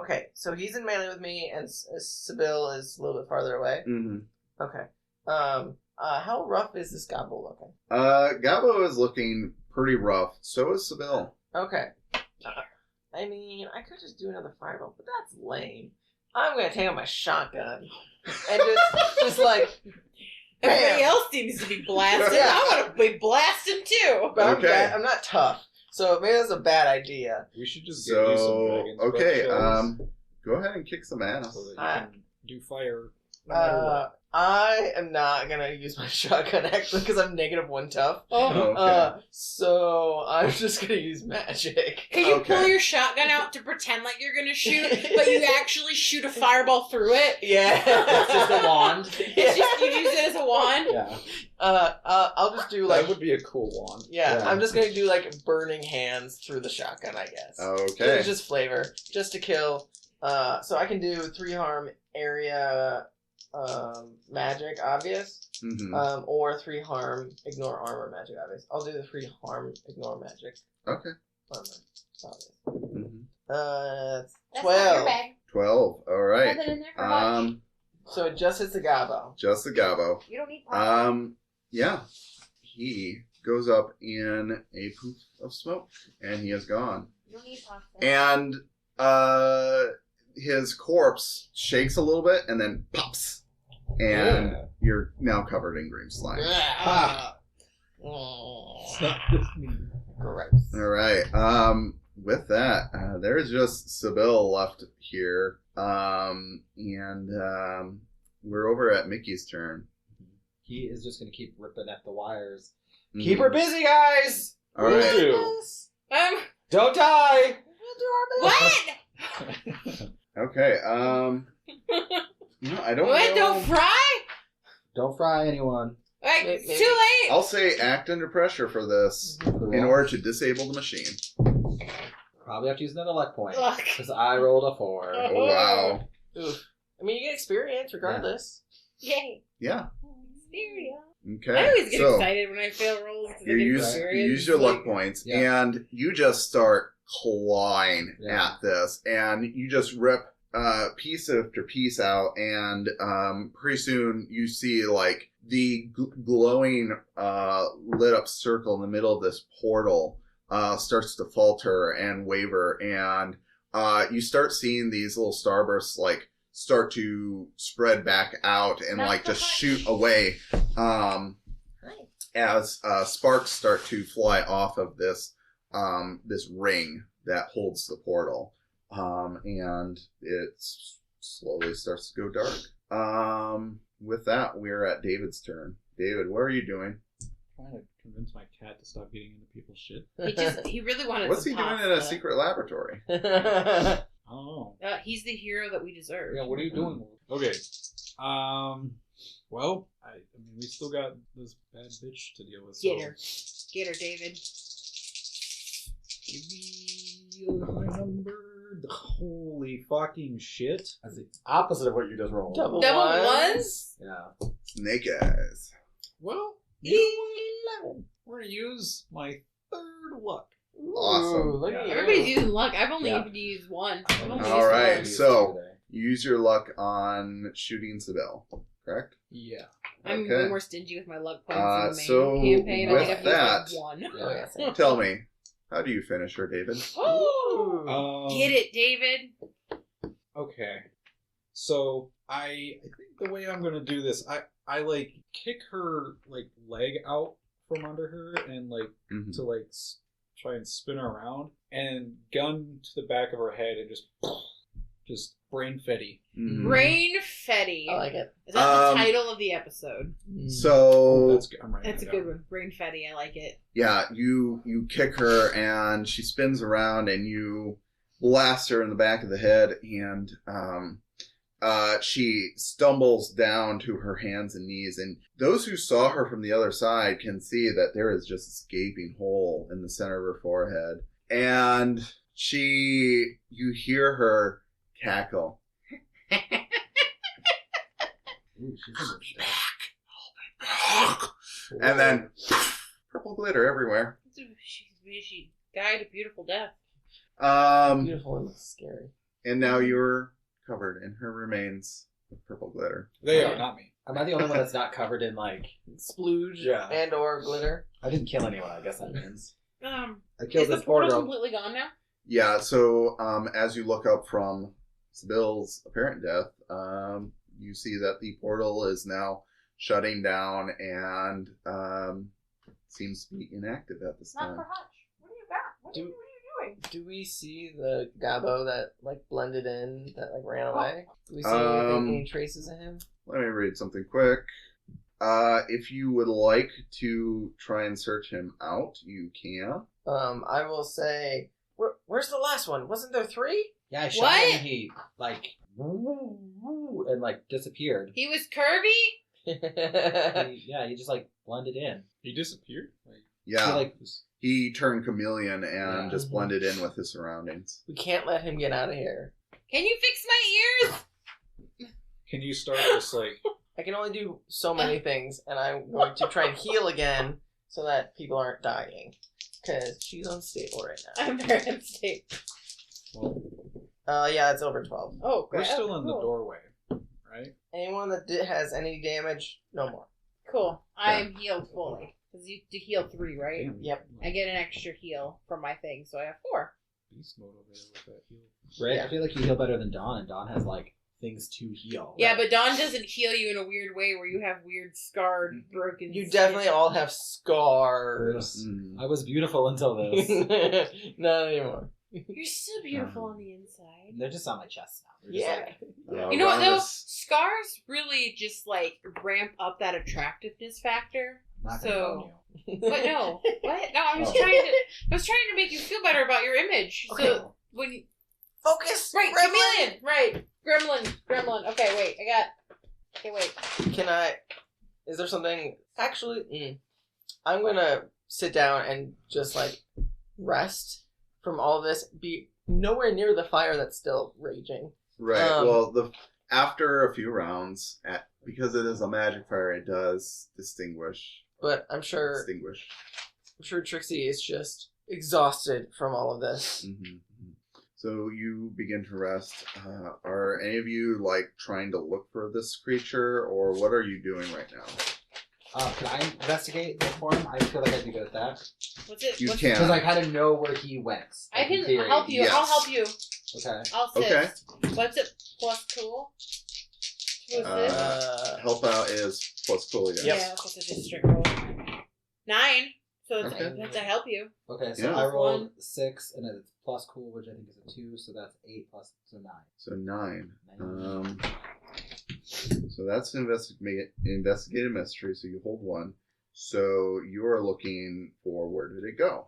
Okay, so he's in melee with me, and Sebille is a little bit farther away.
Mhm.
Okay. How rough is this gobble looking?
Gabo is looking pretty rough. So is Sebille.
Okay. I mean, I could just do another fireball, but that's lame. I'm gonna take out my shotgun and just like
Everybody
Bam.
else seems to be blasting. I want to be blasting too.
But
Okay.
I'm not tough. So maybe that's a bad idea.
We should just get you some
So,
dragons.
okay,
shells
go ahead and kick some ass.
so that you can do fire no matter what.
I am not gonna use my shotgun actually because I'm -1 tough.
Oh.
Okay.
So I'm just gonna use magic.
Can you
Okay.
pull your shotgun out to pretend like you're gonna shoot, but you actually shoot a fireball through it?
Yeah,
It's just a wand.
It's just you use it as a wand.
Yeah.
I'll just do like
That would be a cool wand.
yeah,
Yeah.
I'm just gonna do like burning hands through the shotgun, I guess.
Okay.
It's just flavor, just to kill. So I can do 3 harm area, magic obvious, or 3 harm ignore armor magic obvious. I'll do the 3 harm ignore magic
Okay.
armor obvious.
Mhm.
That's
That's not your
12.
bag.
12. All right.
Nothing in there for much.
So it just hits the gabo.
Just the Gabo.
You don't need pop.
Yeah. He goes up in a poof of smoke, and he is gone.
You don't need pop.
And his corpse shakes a little bit and then pops. And
Yeah.
you're now covered in green slime.
Ah.
It's not just me.
Gross.
All right. With that, there is just Sebille left here. We're over at Mickey's turn.
He is just gonna keep ripping at the wires.
Mhm.
Keep her busy, guys.
All
Will
right.
do. Don't die.
What?
Okay. No, I don't
What?
know.
Don't fry?
Don't fry anyone.
Like,
Maybe.
it's too late.
I'll say act under pressure for this
For the
in
roll.
order to disable the machine.
Probably have to use another luck point
Luck.
because I rolled a 4.
Oh, wow.
Oof. I mean, you get experience regardless.
Yay.
Yeah.
Stereo.
Okay.
I always get
so
excited when I fail rolls because I
you
get
use
experience.
you use your
Like,
luck points,
Yeah.
and you just start clawing
Yeah.
at this, and you just rip piece after piece out, and pretty soon you see like the glowing lit up circle in the middle of this portal starts to falter and waver, and you start seeing these little starbursts like start to spread back out and
Not
like
so
just
much.
shoot away as sparks start to fly off of this this ring that holds the portal, and it slowly starts to go dark. With that, we're at David's turn. David, what are you doing?
Trying to convince my cat to stop getting into people's shit.
he really wanted
What's
some
he doing
pasta.
in a secret laboratory?
I don't know.
He's the hero that we deserve.
Yeah, what are you doing? Okay. Well, I mean, we still got this bad bitch to deal with. So.
Get her. Get her, David.
Give me a high number. Holy fucking shit.
That's the opposite of what you just rolled.
Double
Double
ones.
ones?
Yeah.
Snake eyes.
Well,
11.
we're gonna use my 3rd luck.
Awesome.
Ooh, look
Yeah.
at you.
Everybody's using luck. I've only
Yeah.
even used one. I've only
All
used
right,
one.
so use your luck on shooting Sebille, correct?
Yeah.
I'm
okay.
way more stingy with my luck points in the main
so
campaign. I
with
think I've
that-
used like one.
Oh, yeah, same.
Tell me, how do you finish her, David?
Oh! Get it, David.
Okay. So I think the way I'm gonna do this, I like kick her like leg out from under her and like
Mhm.
to like try and spin her around and gun to the back of her head and just brain fetty.
Mhm.
Brain Fetty.
I like it.
Is that the
Um,
title of the episode?
So
That's good. I'm writing
That's a
that
good
down.
one. Brain Fetty. I like it.
yeah, you kick her and she spins around and you blast her in the back of the head, and she stumbles down to her hands and knees, and those who saw her from the other side can see that there is just this gaping hole in the center of her forehead, and you hear her cackle.
Ooh, she's in
And then purple glitter everywhere.
She died a beautiful death.
Beautiful and scary.
And now you're covered in her remains of purple glitter.
They are, not me.
Am I the only one that's not covered in like?
Splooge
Yeah.
and or glitter.
I didn't kill anyone. I guess that means I
Is
killed
the
this poor
portal
girl.
completely gone now?
Yeah, so as you look up from Sebille's apparent death, you see that the portal is now shutting down and seems to be inactive at this
Not
time.
for Hutch. What do you got? What are you doing?
Do we see the Gabo that like blended in that like ran away? Do we see any traces of him?
Let me read something quick. If you would like to try and search him out, you can.
I will say, where's the last one? Wasn't there 3?
Yeah, I shot
What?
him and he, like, woo, woo, and, like, disappeared.
He was curvy?
He just, like, blended in.
He disappeared? Like,
Yeah,
He, like,
he turned chameleon and
Yeah.
just blended in with his surroundings.
We can't let him get out of here.
Can you fix my ears?
can you start this, like,
I can only do so many things, and I'm going to try and heal again so that people aren't dying. Because she's unstable right now.
I'm very unstable.
well,
Yeah, it's over 12.
Oh,
we're
great.
still in the
Cool.
doorway, right?
Anyone that has any damage, no more.
Cool. I am healed fully. Because you do heal 3, right?
Damn,
Yep.
I get an extra heal from my thing, so I have 4.
Beast mode over there with that heal.
right?
Yeah.
I feel like you heal better than Dawn, and Dawn has, like, things to heal.
Yeah, but Dawn doesn't heal you in a weird way where you have weird, scarred, broken
You
skin.
definitely all have scars.
Mm.
I was beautiful until this.
Not anymore.
You're still beautiful on the inside.
They're just on my chest now. They're just
Yeah.
like,
You know what, though?
Rhonda's-
Scars really just, like, ramp up that attractiveness factor.
I'm not gonna
So-
bone you.
But no. What? No, I was
Oh.
trying to make you feel better about your image.
Okay.
So, when you...
Focus!
Right,
Gremlin!
chameleon! Right. Gremlin. Okay, wait. Okay, wait.
Can I... Is there something... Actually, I'm gonna sit down and just, like, rest from all this. Be nowhere near the fire that's still raging.
Right. Well, after a few rounds, because it is a magic fire, it does distinguish.
But I'm sure Trixi is just exhausted from all of this.
Mm-hmm. So you begin to rest. Are any of you like trying to look for this creature, or what are you doing right now?
Can I investigate the form? I feel like I'd be good at that.
What's it?
You
what's
can.
Because I kind of know where he went.
I
like, in
can
theory.
help you.
Yes.
I'll help you.
Okay.
I'll
Okay.
assist. What's it? Plus cool? To assist?
Help out is plus cool, yes.
Yep.
Yeah, that's just a strict roll. 9. So it's
Okay.
that's to help you.
Okay, so
Yeah.
I rolled
One.
6, and it's plus cool, which I think is a 2, so that's 8 plus, so 9.
So 9.
9.
So that's an investigative mystery, so you hold 1. So you're looking for where did it go?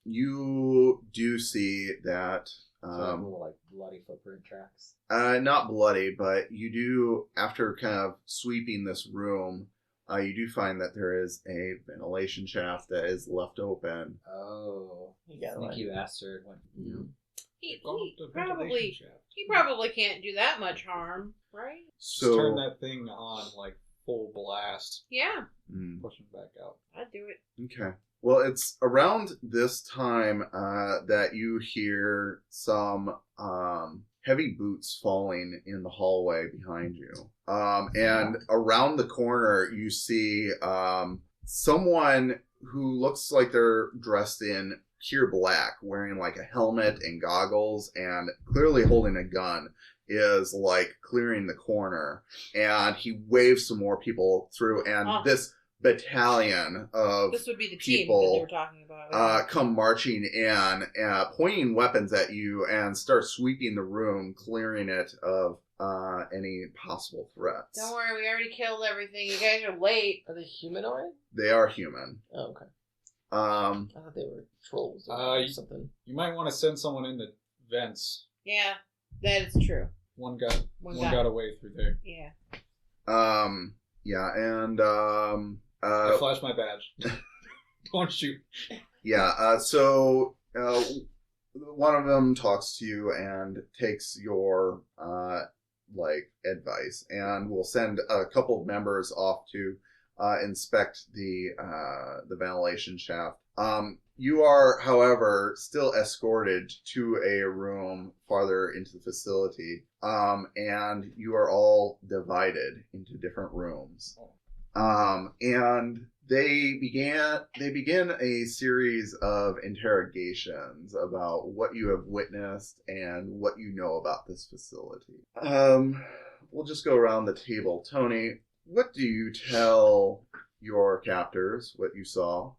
You do see that
So little, like, bloody footprint tracks.
not bloody, but you do, after kind of sweeping this room, you do find that there is a ventilation shaft that is left open.
Oh.
You got
Sneaky bastard.
He
Go up the ventilation
probably
shaft.
he probably can't do that much harm, right?
Just
So,
turn that thing on, like, full blast.
Yeah,
Push him back out.
I'd do it.
okay. Well, it's around this time that you hear some heavy boots falling in the hallway behind you. And around the corner, you see someone who looks like they're dressed in pure black, wearing like a helmet and goggles and clearly holding a gun, is like clearing the corner. And he waves some more people through, and this battalion of
This would be the team
people,
that they were talking about.
come marching in, pointing weapons at you, and start sweeping the room, clearing it of any possible threats.
Don't worry, we already killed everything. You guys are late.
Are they humanoid?
They are human.
Oh, okay.
Um,
I thought they were trolls or something.
You might want to send someone in the vents.
Yeah, that is true.
One got
One
one
got-
got away through there.
Yeah.
yeah, and
I flashed my badge. Don't shoot.
yeah. So one of them talks to you and takes your like advice, and will send a couple of members off to inspect the ventilation shaft. You are, however, still escorted to a room farther into the facility, and you are all divided into different rooms. And They begin a series of interrogations about what you have witnessed and what you know about this facility. We'll just go around the table. Toni, what do you tell your captors what you saw?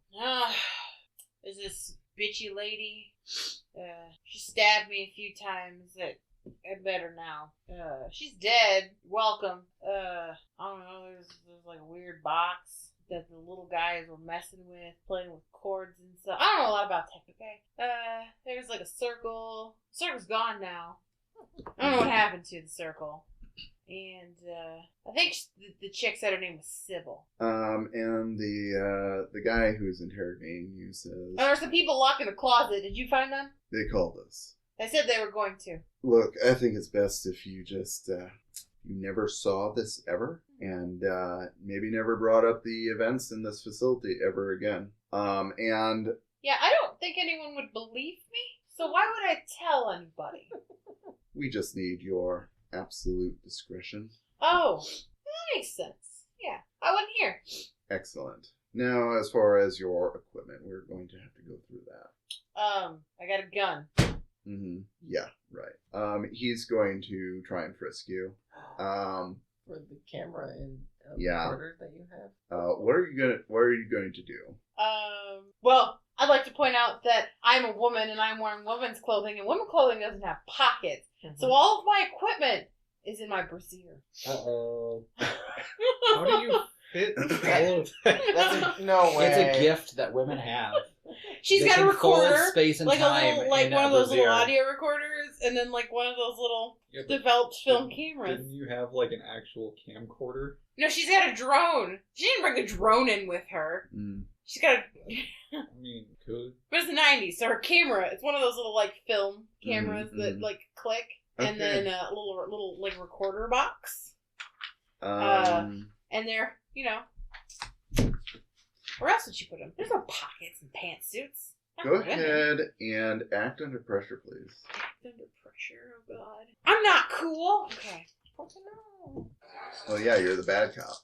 There's this bitchy lady. She stabbed me a few times. I better now. She's dead. Welcome. I don't know. There's like a weird box that the little guys were messing with, playing with cords and stuff. I don't know a lot about tech, okay? There's like a circle. The circle's gone now. I don't know what happened to the circle. And I think the chick said her name was Sebille.
And the guy who's interrogating you says,
There's some people locked in a closet. Did you find them?
they called us.
They said they were going to.
Look, I think it's best if you just, you never saw this ever, and maybe never brought up the events in this facility ever again. And
Yeah, I don't think anyone would believe me, so why would I tell anybody?
we just need your absolute discretion.
Oh, that makes sense. Yeah, I wasn't here.
Excellent. Now, as far as your equipment, we're going to have to go through that.
I got a gun.
Mm-hmm. Yeah, right. He's going to try and frisk you.
For the camera and
Yeah.
recorder that you have.
What are you going to do?
Well, I'd like to point out that I'm a woman and I'm wearing women's clothing, and women's clothing doesn't have pockets. So all of my equipment is in my brassiere.
Uh-oh. How do you fit all of that?
That's no way.
It's a gift that women have.
She's
They
got a
can fold
recorder,
space and
like
time
a little, like
in
one
that
of those little
brassiere.
audio recorders, and then like one of those little
Yeah, but
developed film cameras.
Didn't you have like an actual camcorder?
No, she's got a drone. She didn't bring a drone in with her.
Mm.
She's got a...
I mean, could.
But it's the 90s, so her camera, it's one of those little, like, film cameras that,
Mhm.
like, click,
Okay.
and then a little, like, recorder box.
Um,
And they're, you know... Where else would she put them? There's no pockets and pantsuits. Not
go
for women.
ahead and act under pressure, please.
Act under pressure, oh god. I'm not cool! Okay. What to know?
Oh yeah, you're the bad cop.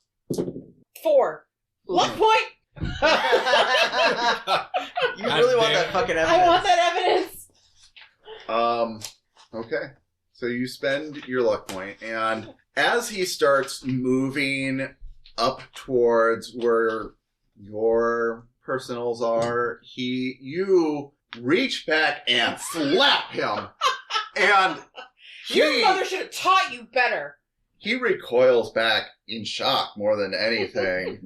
4. Luck point!
You really want that fucking evidence?
I want that evidence!
Okay. So you spend your luck point, and as he starts moving up towards where your personals are, you reach back and slap him, and
Your mother should have taught you better!
he recoils back in shock more than anything.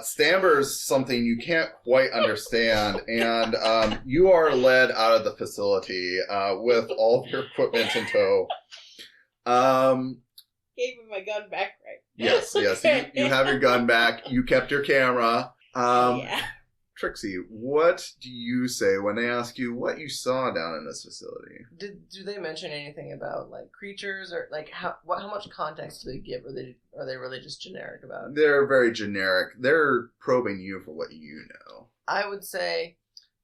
Stammers something you can't quite understand, and you are led out of the facility with all of your equipment in tow.
Gave him my gun back, right?
Yes, you have your gun back. You kept your camera.
Yeah.
Trixi, what do you say when they ask you what you saw down in this facility?
Do they mention anything about like creatures or like how much context do they give? Are they really just generic about it?
They're very generic. They're probing you for what you know.
I would say,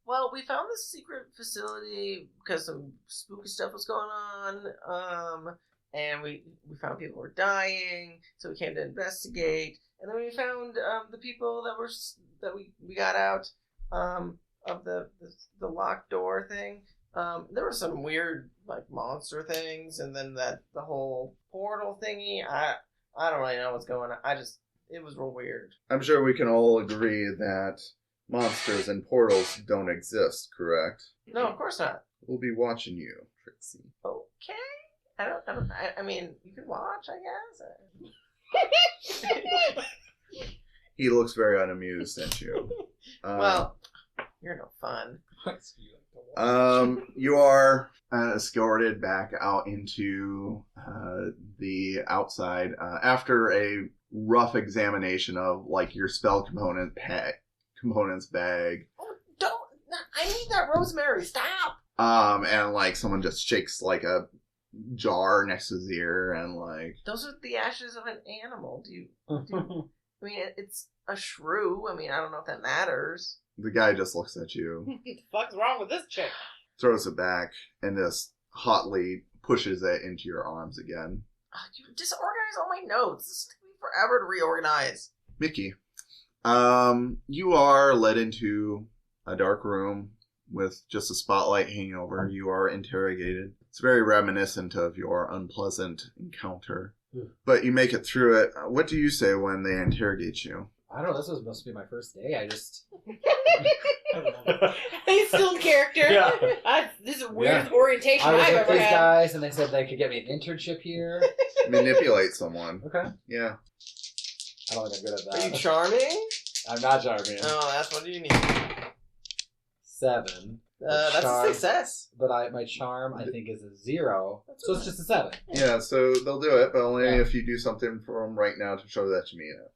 well, we found this secret facility because some spooky stuff was going on. And we found people were dying, so we came to investigate. And then we found the people that we got out of the locked door thing. There were some weird like monster things, and then the whole portal thingy. I don't really know what's going on. It was real weird.
I'm sure we can all agree that monsters and portals don't exist, correct?
No, of course not.
We'll be watching you, Trixi.
Okay. I mean, you can watch, I guess.
He looks very unamused at you.
Well, you're no fun.
You are escorted back out into the outside after a rough examination of like your spell components bag.
Oh, don't! I need that rosemary. Stop!
And like someone just shakes like a jar next to his ear, and like
Those are the ashes of an animal. I mean, it's a shrew. I mean, I don't know if that matters.
the guy just looks at you,
What the fuck's wrong with this chick?
throws it back, and just hotly pushes it into your arms again.
You disorganize all my notes. This is taking me forever to reorganize.
Mickey, You are led into a dark room with just a spotlight hanging over. You are interrogated. It's very reminiscent of your unpleasant encounter. But you make it through it. What do you say when they interrogate you?
I don't know. This was supposed to be my first day. I just.
He's still in character.
Yeah.
This is the weirdest orientation
I was
I've
with
ever
these
had.
guys, and they said they could get me an internship here.
Manipulate someone.
Okay.
Yeah.
I don't think I'm good at
Are you
that.
charming?
I'm not charming.
Oh, that's what you need.
7.
That's
Charm.
a success.
But my charm, I think, is a 0. So it's just a 7.
Yeah, so they'll do it, but only
Yeah.
if you do something for them right now to show that you mean it.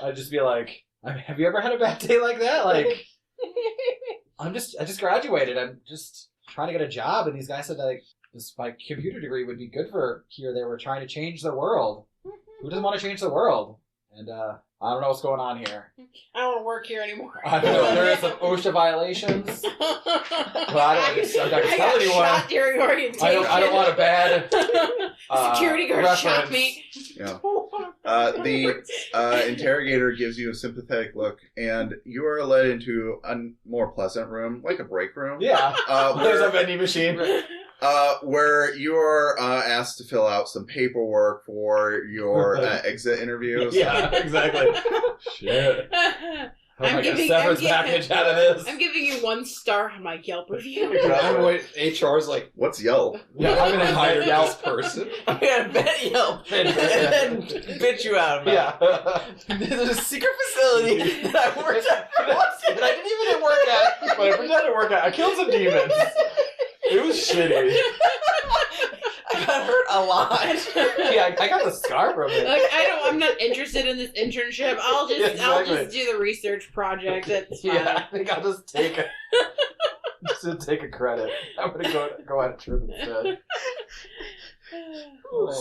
I'd just be like, have you ever had a bad day like that? Like, I just graduated. I'm just trying to get a job, and these guys said that like my computer degree would be good for here. They were trying to change the world. Who doesn't want to change the world? And I don't know what's going on here.
I don't want to work here anymore.
I don't know. There are some OSHA violations. I don't
I
tell
got
anyone.
shot during orientation.
I don't want a bad
Security guard
reference.
shot me.
Yeah. The interrogator gives you a sympathetic look, and you are led into a more pleasant room, like a break room.
Yeah. There's a
Where,
vending machine.
where you are asked to fill out some paperwork for your exit interviews.
Yeah, exactly. Shit. I hope I get a severance package out of this.
I'm giving you 1 star on my Yelp review.
Wait, HR's like,
What's Yelp?
Yeah, I'm gonna hire
Yelp
Yelp.
person.
I'm gonna bet Yelp and then bitch you out about
Yeah.
There's a secret facility that I worked at once.
And I didn't even work at, but I pretended to work at. I killed some demons. It was shitty.
I got hurt a lot.
Yeah, I got the scar from it.
Like I'm not interested in this internship. I'll just do the research project. That's fine.
Yeah, I think I'll just take a credit. I'm gonna go on a trip instead.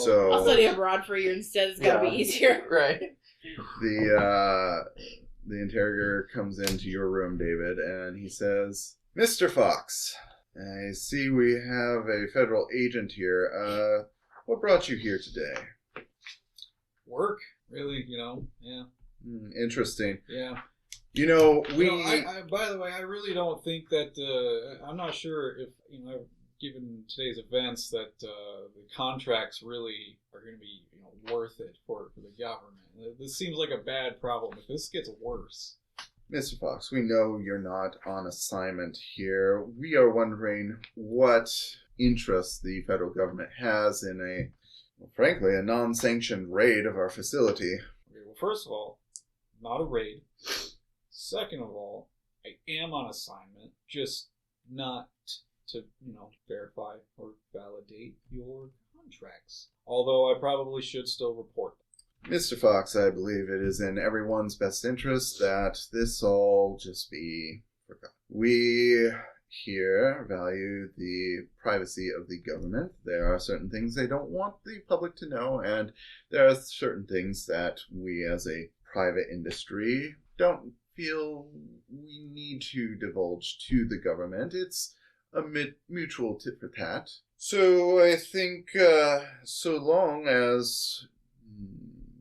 So
I'll study abroad for you instead. It's gotta be easier.
Right.
the interrogator comes into your room, David, and he says, "Mr. Fox, I see we have a federal agent here. What brought you here today?"
Work? Really? Yeah.
Interesting.
Yeah.
You know, we...
I by the way, I really don't think that, I'm not sure if, given today's events, that the contracts really are going to be, worth it for the government. This seems like a bad problem. If this gets worse...
Mr. Fox, we know you're not on assignment here. We are wondering what interest the federal government has in frankly, a non-sanctioned raid of our facility.
Okay, well, first of all, not a raid. Second of all, I am on assignment, just not to, verify or validate your contracts. Although I probably should still report them.
Mr. Fox, I believe it is in everyone's best interest that this all just be forgotten. We here value the privacy of the government. There are certain things they don't want the public to know, and there are certain things that we as a private industry don't feel we need to divulge to the government. It's a mutual tit for tat. So I think so long as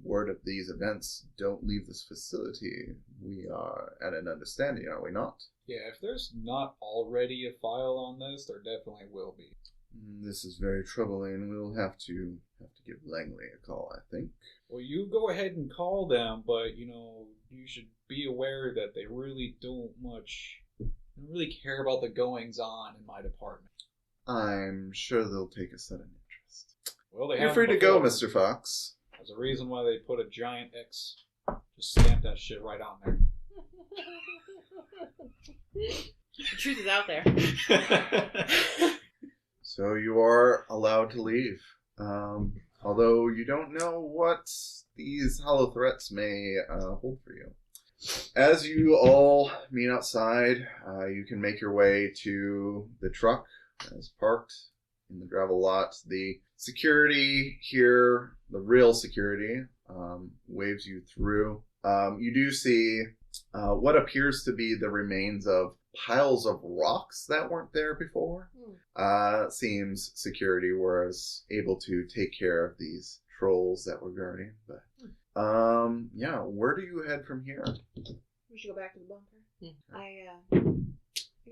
word of these events don't leave this facility, we are at an understanding, are we not?
Yeah, if there's not already a file on this, there definitely will be.
This is very troubling. We'll have to give Langley a call, I think.
Well, you go ahead and call them, but, you should be aware that they really don't really care about the goings-on in my department.
I'm sure they'll take a sudden interest.
Well, they
You're
haven't
free to go,
before.
Mr. Fox.
There's a reason why they put a giant X. Just stamp that shit right on there.
The truth is out there.
So you are allowed to leave. Although you don't know what these hollow threats may hold for you. As you all meet outside, you can make your way to the truck that's parked in the gravel lot. The security here, the real security, waves you through. You do see what appears to be the remains of piles of rocks that weren't there before. Seems security was able to take care of these trolls that were guarding, but Yeah, where do you head from here?
We should go back to the bunker. I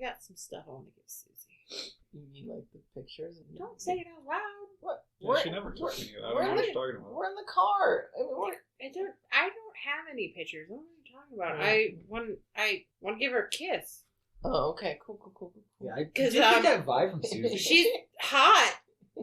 got some stuff I want to give Susie.
You mean like the pictures?
Don't say it out loud.
What?
Yeah, she never took any of that. I
we're
don't know
in
what
the-
you're talking about.
We're in the car. I mean,
I don't have any pictures. What are you talking about?
Mm.
I want to give her a kiss.
Oh, okay. Cool.
Yeah, I
'Cause,
did get that vibe from Susie.
She's hot.
I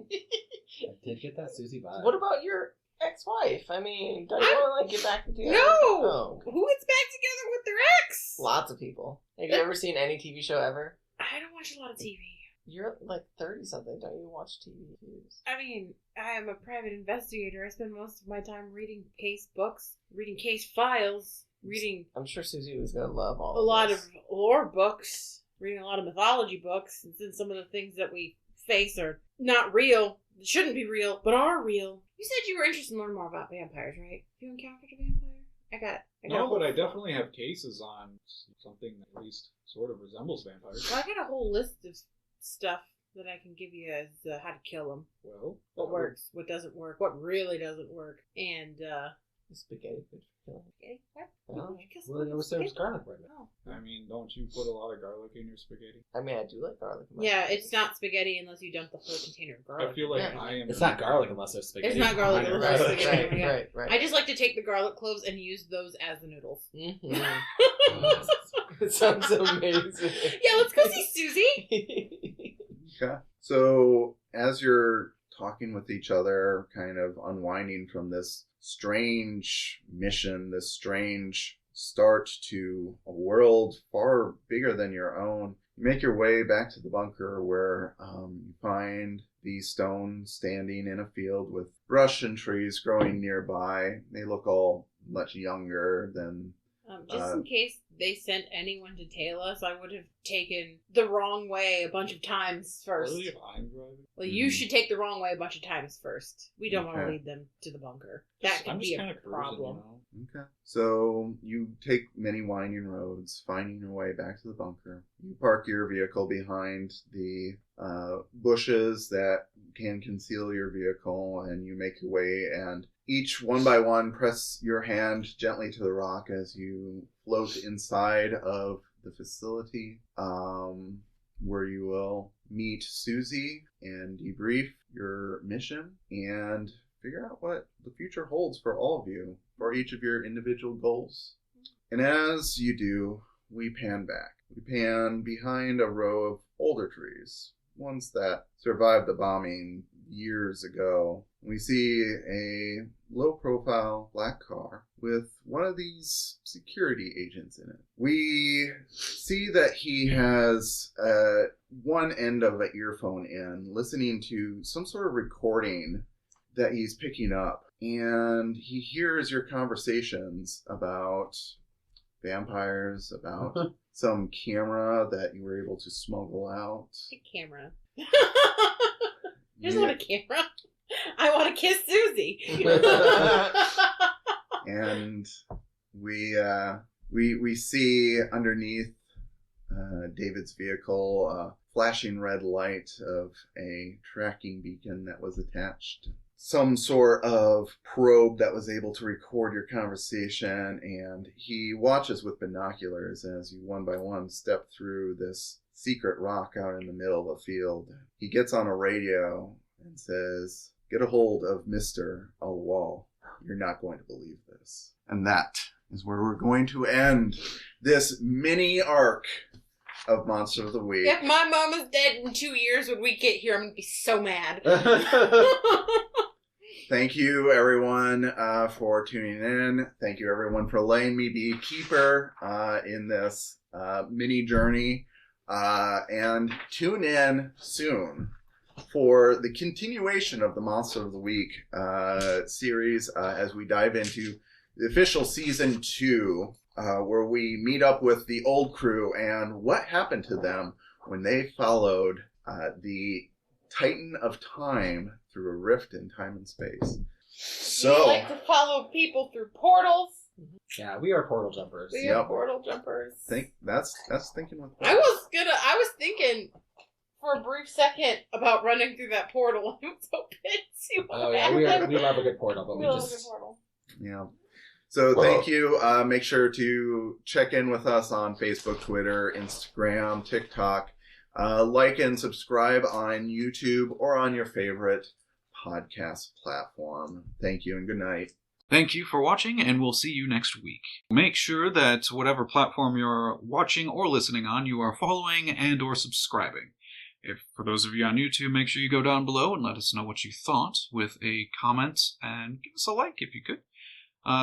did get that Susie vibe.
What about your ex-wife? I mean, don't you want to like get back together?
No.
Oh, okay.
Who gets back together with their ex?
Lots of people. Have you ever seen any TV show ever?
I don't watch a lot of TV.
You're like 30-something. Don't you watch TV news?
I mean, I am a private investigator. I spend most of my time reading case books, reading case files, reading
I'm sure Susie was gonna love all
a lot
this.
of lore books, reading a lot of mythology books, and since some of the things that we face are not real, shouldn't be real, but are real. You said you were interested in learning more about vampires, right? Have you encountered a vampire? I got
No,
a whole-
but I definitely have cases on something that at least sort of resembles vampires.
Well, I got a whole list of stuff that I can give you as how to kill them.
Well,
What works, what doesn't work, what really doesn't work, and
Spaghetti good for killing.
okay, what?
Oh.
You kill
Well, it was
spaghetti?
garlic bread.
No.
I mean, don't you put a lot of garlic in your spaghetti?
I mean, I do like garlic. in my
Yeah,
spaghetti.
it's not spaghetti unless you dump the whole container of garlic.
I feel like
Yeah.
I am.
It's not garlic unless there's spaghetti.
It's not garlic
Right,
unless
right.
there's spaghetti.
Right.
I just like to take the garlic cloves and use those as the noodles.
Mm-hmm. It sounds amazing.
Yeah, let's go see Susie.
Okay. So as you're talking with each other, kind of unwinding from this strange mission, this strange start to a world far bigger than your own, you make your way back to the bunker where you find the stone standing in a field with brush and trees growing nearby. They look all much younger than
Just in case they sent anyone to tail us, I would have taken the wrong way a bunch of times first.
Really, if I'm driving?
Well, you should take the wrong way a bunch of times first. We don't want to
Okay.
lead them to the bunker. That could
I'm
be
just
a
kind of cruising,
problem.
you know?
Okay. So you take many winding roads, finding your way back to the bunker. You park your vehicle behind the bushes that can conceal your vehicle, and you make your way, and each one by one press your hand gently to the rock as you float inside of the facility, where you will meet Susie and debrief your mission and figure out what the future holds for all of you, for each of your individual goals. And as you do, we pan back. We pan behind a row of older trees, ones that survived the bombing years ago. We see a low-profile black car with one of these security agents in it. We see that he has one end of an earphone in, listening to some sort of recording that he's picking up, and he hears your conversations about vampires, about some camera that you were able to smuggle out.
A camera. There's not a camera. I want to kiss Susie.
And we see underneath David's vehicle a flashing red light of a tracking beacon that was attached. Some sort of probe that was able to record your conversation, and he watches with binoculars as you one by one step through this secret rock out in the middle of a field. He gets on a radio and says, "Get a hold of Mr. Alwal. You're not going to believe this." And that is where we're going to end this mini arc of Monster of the Week.
If my mom is dead in 2 years when we get here, I'm going to be so mad.
Thank you, everyone, for tuning in. Thank you, everyone, for letting me be keeper in this mini journey. And tune in soon for the continuation of the Monster of the Week series as we dive into the official season 2, where we meet up with the old crew and what happened to them when they followed the Titan of Time through a rift in time and space. So,
We like to follow people through portals.
Yeah, we are portal jumpers.
We
Yep.
are portal jumpers.
that's thinking with
I was thinking for a brief second about running through that portal. I was hoping to see what
Oh yeah,
happened.
we love a good portal, but
We
we
love a good
just
portal.
Yeah. So thank you. Make sure to check in with us on Facebook, Twitter, Instagram, TikTok. Like and subscribe on YouTube or on your favorite podcast platform. Thank you and good night.
Thank you for watching, and we'll see you next week. Make sure that whatever platform you're watching or listening on, you are following and or subscribing. If for those of you on YouTube, make sure you go down below and let us know what you thought with a comment, and give us a like if you could.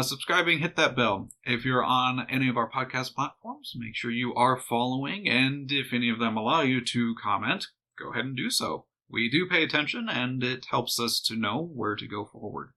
Subscribing, hit that bell. If you're on any of our podcast platforms, make sure you are following, and if any of them allow you to comment, go ahead and do so. We do pay attention, and it helps us to know where to go forward.